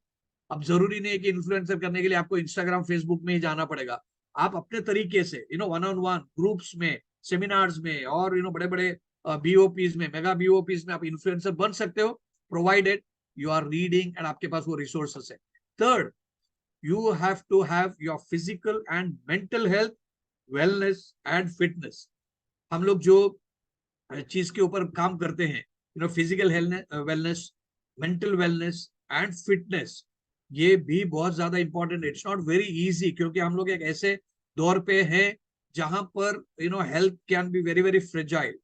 अब जरूरी नहीं है कि इन्फ्लुएंसर करने के लिए आपको इंस्टाग्राम फेसबुक में ही जाना पड़ेगा। आप अपने तरीके से वन ऑन वन ग्रुप्स में, सेमिनार्स में, और बड़े बड़े बीओपीज में, मेगा बीओपीज में आप इन्फ्लुएंसर बन सकते हो, provided you are reading and आपके पास वो रिसोर्सेस है। Third, you have to have your physical and mental health, wellness and fitness। हम लोग जो चीज के ऊपर काम करते हैं, physical wellness, mental wellness and fitness, ये भी बहुत ज्यादा इंपॉर्टेंट है। इट्स नॉट वेरी इजी, क्योंकि हम लोग एक ऐसे दौर पे हैं जहां पर health can be very very fragile,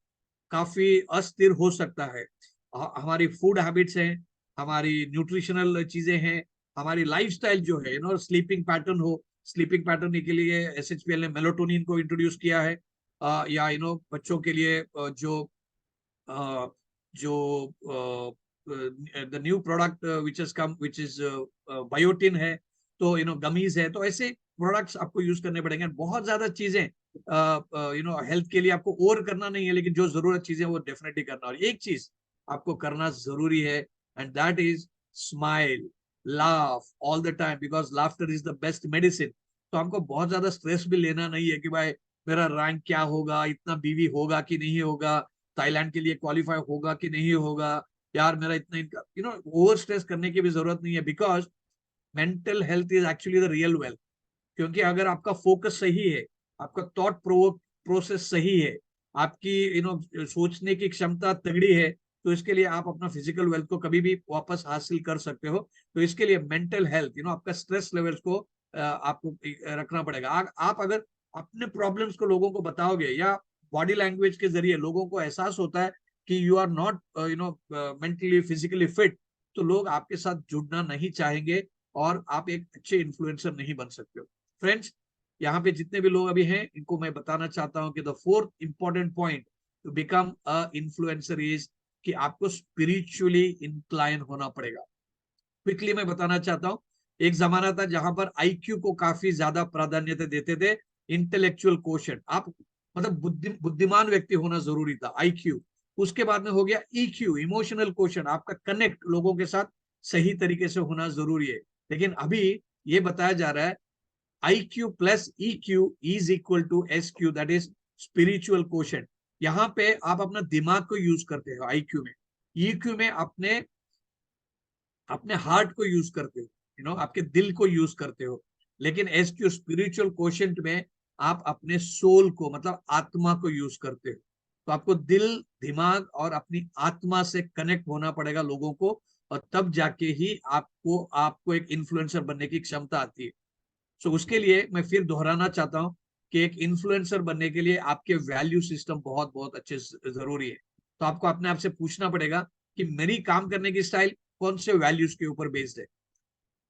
काफी अस्थिर हो सकता है। हमारी फूड हैबिट्स हैं, हमारी न्यूट्रिशनल चीजें हैं, हमारी लाइफस्टाइल जो है, स्लीपिंग पैटर्न हो, स्लीपिंग पैटर्न के लिए एसएचपीएल ने मेलाटोनिन को इंट्रोड्यूस किया है। या बच्चों के लिए जो the new product which is come which is biotin है, तो गमीज है। तो ऐसे प्रोडक्ट्स आपको यूज करने पड़ेंगे। बहुत ज्यादा चीजें हेल्थ के लिए आपको और करना नहीं है, लेकिन जो जरूरत चीजें वो डेफिनेटली करना। और एक चीज आपको करना जरूरी है, and that is smile, laugh all the time, because laughter is the best medicine. तो हमको बहुत ज्यादा स्ट्रेस भी लेना नहीं है कि भाई मेरा रैंक क्या होगा, इतना बीवी होगा कि नहीं होगा, थाईलैंड के लिए क्वालिफाई होगा कि नहीं होगा, यार मेरा इतना इनका, ओवर स्ट्रेस करने की भी जरूरत नहीं है। Because mental health is actually the real wealth. क्योंकि अगर आपका फोकस सही है, आपका थॉट प्रोसेस सही है, आपकी सोचने की क्षमता तगड़ी है, तो इसके लिए आप अपना फिजिकल वेल्थ को कभी भी वापस हासिल कर सकते हो। तो इसके लिए मेंटल हेल्थ, आपका स्ट्रेस लेवल्स को आपको रखना पड़ेगा। आप अगर अपने प्रॉब्लम्स को लोगों को बताओगे, या बॉडी लैंग्वेज के जरिए लोगों को एहसास होता है कि you are not mentally physically fit, तो लोग आपके साथ जुड़ना नहीं चाहेंगे, और आप एक अच्छे इन्फ्लुएंसर नहीं बन सकते हो। फ्रेंड्स, यहाँ पे जितने भी लोग अभी हैं, इनको मैं बताना चाहता हूँ कि the fourth important point two become a influencer is कि आपको स्पिरिचुअली इंक्लाइन होना पड़ेगा। क्विकली मैं बताना चाहता हूँ, एक जमाना था जहां पर आईक्यू को काफी ज्यादा प्राधान्यता देते थे, इंटेलेक्चुअल क्वोशंट, आप मतलब बुद्धिमान व्यक्ति होना जरूरी था, आईक्यू। उसके बाद में हो गया ईक्यू, इमोशनल क्वोशंट, आपका कनेक्ट लोगों के साथ सही तरीके से होना जरूरी है। लेकिन अभी ये बताया जा रहा है IQ plus EQ is equal to SQ, that is spiritual quotient. यहाँ पे आप अपना दिमाग को यूज करते हो IQ में, EQ में अपने अपने हार्ट को यूज करते हो, आपके दिल को यूज करते हो। लेकिन SQ स्पिरिचुअल क्वोशंट में आप अपने सोल को, मतलब आत्मा को यूज करते हो। तो आपको दिल, दिमाग और अपनी आत्मा से कनेक्ट होना पड़ेगा लोगों को, और तब जाके ही आपको आपको एक इन्फ्लुएंसर बनने की क्षमता आती है। सो उसके लिए मैं फिर दोहराना चाहता हूँ कि एक इन्फ्लुएंसर बनने के लिए आपके वैल्यू सिस्टम बहुत बहुत अच्छे जरूरी है। तो आपको अपने आप से पूछना पड़ेगा कि मेरी काम करने की स्टाइल कौन से वैल्यूज के ऊपर बेस्ड है।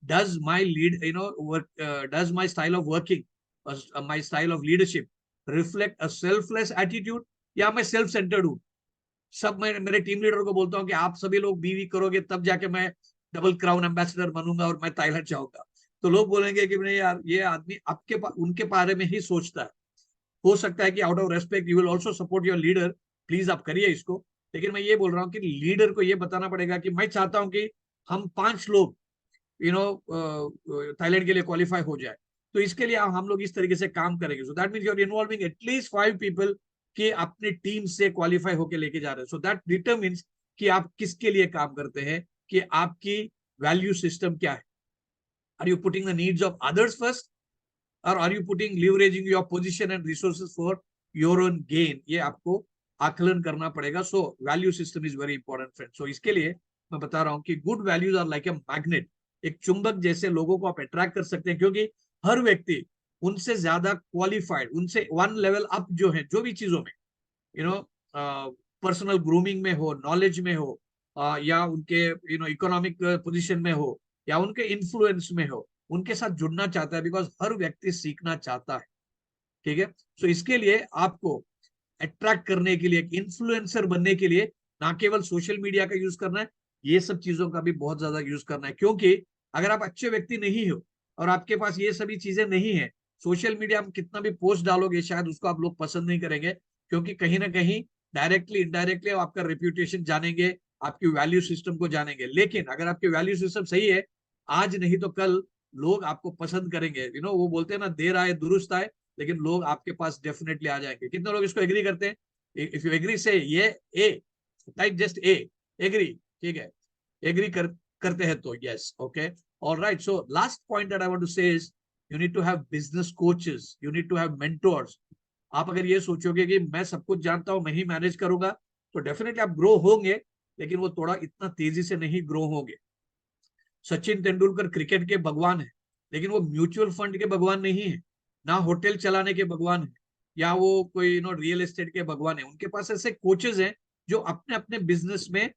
Does my lead work does my style of working, my style of leadership reflect a selfless attitude, या मैं सेल्फ सेंटर्ड हूँ। सब मैं मेरे टीम लीडर को बोलता हूँ कि आप सभी लोग बीवी करोगे तब जाके मैं डबल क्राउन एम्बेसडर बनूंगा और मैं थाईलैंड जाऊंगा। तो लोग बोलेंगे कि नहीं यार, ये आदमी आपके उनके बारे में ही सोचता है। हो सकता है कि out of respect you will also support your leader, please आप करिए इसको। लेकिन मैं ये बोल रहा हूँ कि लीडर को ये बताना पड़ेगा कि मैं चाहता हूँ कि हम 5 लोग थाईलैंड के लिए क्वालिफाई हो जाए। तो इसके लिए हम लोग इस तरीके से काम करेंगे। So that means you are involving at least 5 people कि अपनी टीम से क्वालिफाई होकर लेके जा रहे हैं। सो दैट डिटरमिन्स कि आप किसके लिए काम करते हैं, कि आपकी वैल्यू सिस्टम क्या है। Are you putting the needs of others first, और are you putting leveraging your position and resources for your own gain. ये आपको आकलन करना पड़ेगा। So value system is very important friend. So इसके लिए मैं बता रहा हूँ कि good values are like a magnet, एक चुंबक जैसे लोगों को आप अट्रैक्ट कर सकते हैं, क्योंकि हर व्यक्ति उनसे ज्यादा क्वालिफाइड, उनसे 1 लेवल अप जो है, जो भी चीजों में पर्सनल ग्रूमिंग में हो, नॉलेज में हो, या उनके इकोनॉमिक पोजीशन में हो, या उनके इन्फ्लुएंस में हो, उनके साथ जुड़ना चाहता है, बिकॉज हर व्यक्ति सीखना चाहता है। ठीक है। सो इसके लिए आपको अट्रैक्ट करने के लिए, एक इन्फ्लुएंसर बनने के लिए, ना केवल सोशल मीडिया का यूज करना है, ये सब चीजों का भी बहुत ज्यादा यूज करना है। क्योंकि अगर आप अच्छे व्यक्ति नहीं हो और आपके पास ये सभी चीजें नहीं है, सोशल मीडिया में कितना भी पोस्ट डालोगे शायद उसको आप लोग पसंद नहीं करेंगे, क्योंकि कहीं ना कहीं डायरेक्टली इनडायरेक्टली आपका रेप्यूटेशन जानेंगे, आपकी वैल्यू सिस्टम को जानेंगे। लेकिन अगर आपकी वैल्यू सिस्टम सही है, आज नहीं तो कल लोग आपको पसंद करेंगे। वो बोलते हैं ना, देर आए दुरुस्त आए, लेकिन लोग आपके पास डेफिनेटली आ जाएंगे। कितने लोग इसको एग्री करते हैं? इफ यू एग्री से ये a, type just a, agree. ठीक है, एग्री करते हैं तो yes, okay, alright. So last point that I want to say is you need to have business coaches, you need to have mentors. आप अगर ये सोचोगे कि मैं सब कुछ जानता हूं, मैं ही मैनेज करूंगा, तो डेफिनेटली आप ग्रो होंगे, लेकिन वो थोड़ा इतना तेजी से नहीं ग्रो होंगे। सचिन तेंदुलकर क्रिकेट के भगवान है, लेकिन वो म्यूचुअल फंड के भगवान नहीं है, ना होटल चलाने के भगवान है, या वो कोई रियल एस्टेट के भगवान है। उनके पास ऐसे कोचेज हैं जो अपने अपने बिजनेस में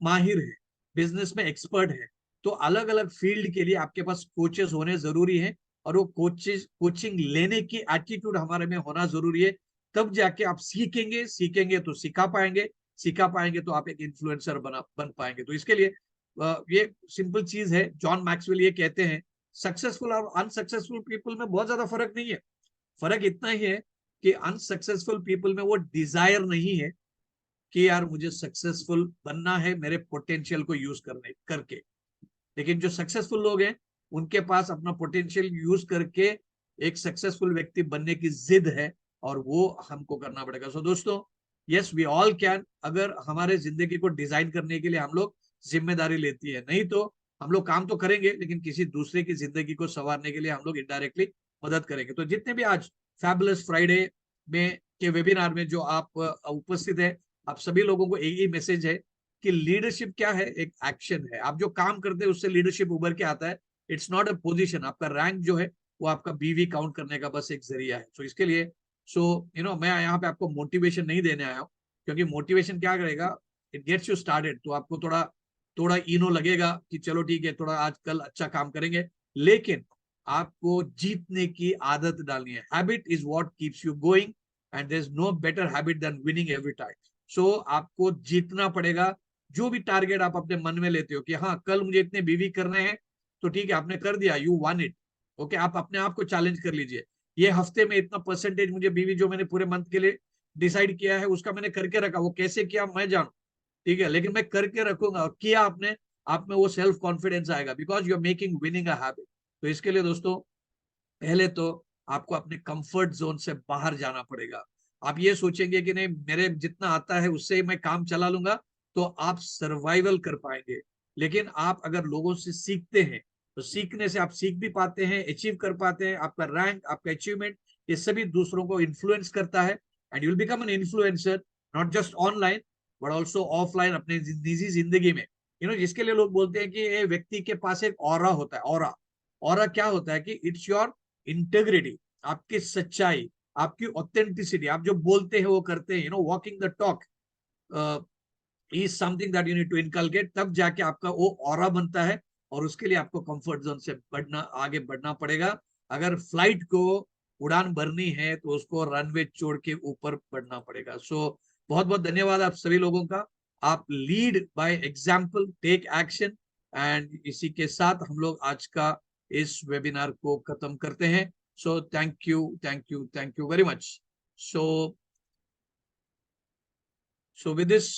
माहिर है, बिजनेस में एक्सपर्ट है। तो अलग अलग फील्ड के लिए आपके पास कोचेस होने जरूरी है, और वो कोचिंग लेने की एटीट्यूड हमारे में होना जरूरी है। तब जाके आप सीखेंगे, सीखेंगे तो सिखा पाएंगे तो आप एक इन्फ्लुएंसर बन पाएंगे। तो इसके लिए ये सिंपल चीज है। जॉन मैक्सवेल ये कहते हैं, सक्सेसफुल और अनसक्सेसफुल पीपल में बहुत ज्यादा फर्क नहीं है। फर्क इतना ही है कि अनसक्सेसफुल पीपल में वो डिजायर नहीं है कि यार मुझे सक्सेसफुल बनना है मेरे पोटेंशियल को यूज करके। लेकिन जो सक्सेसफुल लोग हैं, उनके पास अपना पोटेंशियल यूज करके एक सक्सेसफुल व्यक्ति बनने की जिद है, और वो हमको करना पड़ेगा। सो दोस्तों, यस वी ऑल कैन, अगर हमारे जिंदगी को डिजाइन करने के लिए हम लोग जिम्मेदारी लेती है। नहीं तो हम लोग काम तो करेंगे, लेकिन किसी दूसरे की जिंदगी को संवारने के लिए हम लोग इनडायरेक्टली मदद करेंगे। तो जितने भी आज फैबुलस फ्राइडे में के वेबिनार में जो आप उपस्थित है, आप सभी लोगों को यही मैसेज है कि लीडरशिप क्या है, एक एक्शन है। आप जो काम करते हैं उससे लीडरशिप उभर के आता है। It's not a position. आपका रैंक जो है वो आपका बीवी काउंट करने का बस एक जरिया है। सो इसके लिए मैं यहाँ पे आपको मोटिवेशन नहीं देने आया हूँ, क्योंकि मोटिवेशन क्या करेगा, इट गेट्स यू स्टार्टेड। तो आपको थोड़ा थोड़ा इनो लगेगा कि चलो ठीक है, थोड़ा आज कल अच्छा काम करेंगे, लेकिन आपको जीतने की आदत डालनी है। Habit is what keeps you going, and there is no better habit than winning every time. So आपको जीतना पड़ेगा। जो भी टारगेट आप अपने मन में लेते हो कि हाँ कल मुझे इतने बीवी करने हैं, तो ठीक है, आपने कर दिया, यू वन इट, ओके। आप अपने आप को चैलेंज कर लीजिए, ये हफ्ते में इतना परसेंटेज मुझे बीवी जो मैंने पूरे मंथ के लिए डिसाइड किया है उसका मैंने करके रखा। वो कैसे किया मैं जानू, ठीक है, लेकिन मैं करके रखूंगा। और किया आपने, आप में वो सेल्फ कॉन्फिडेंस आएगा, because you are making winning a habit. तो इसके लिए दोस्तों, पहले तो आपको अपने कंफर्ट जोन से बाहर जाना पड़ेगा। आप ये सोचेंगे कि नहीं मेरे जितना आता है उससे मैं काम चला लूंगा, तो आप सर्वाइवल कर पाएंगे। लेकिन आप अगर लोगों से सीखते हैं तो सीखने से आप सीख भी पाते हैं, अचीव कर पाते हैं, आपका रैंक, आपका अचीवमेंट, ये सभी दूसरों को इन्फ्लुएंस करता है। And you will become an influencer, not just online but also offline, अपने निजी जिंदगी में। जिसके लिए लोग बोलते हैं कि ये व्यक्ति के पास एक ऑरा होता है। ऑरा, ऑरा क्या होता है कि इट्स योर इंटेग्रिटी, आपकी सच्चाई, आपकी ऑथेंटिसिटी, आप जो बोलते हैं वो करते हैं, walking the talk is something that you need to inculcate, तब जाके आपका वो ऑरा बनता है। और उसके लिए आपको कंफर्ट जोन से आगे बढ़ना पड़ेगा। अगर फ्लाइट को उड़ान भरनी है तो उसको रनवे छोड़ के ऊपर बढ़ना पड़ेगा। सो बहुत बहुत धन्यवाद आप सभी लोगों का। आप lead by example, take action. And इसी के साथ हम लोग आज का इस वेबिनार को खत्म करते हैं। So thank you, thank you, thank you very much. So with this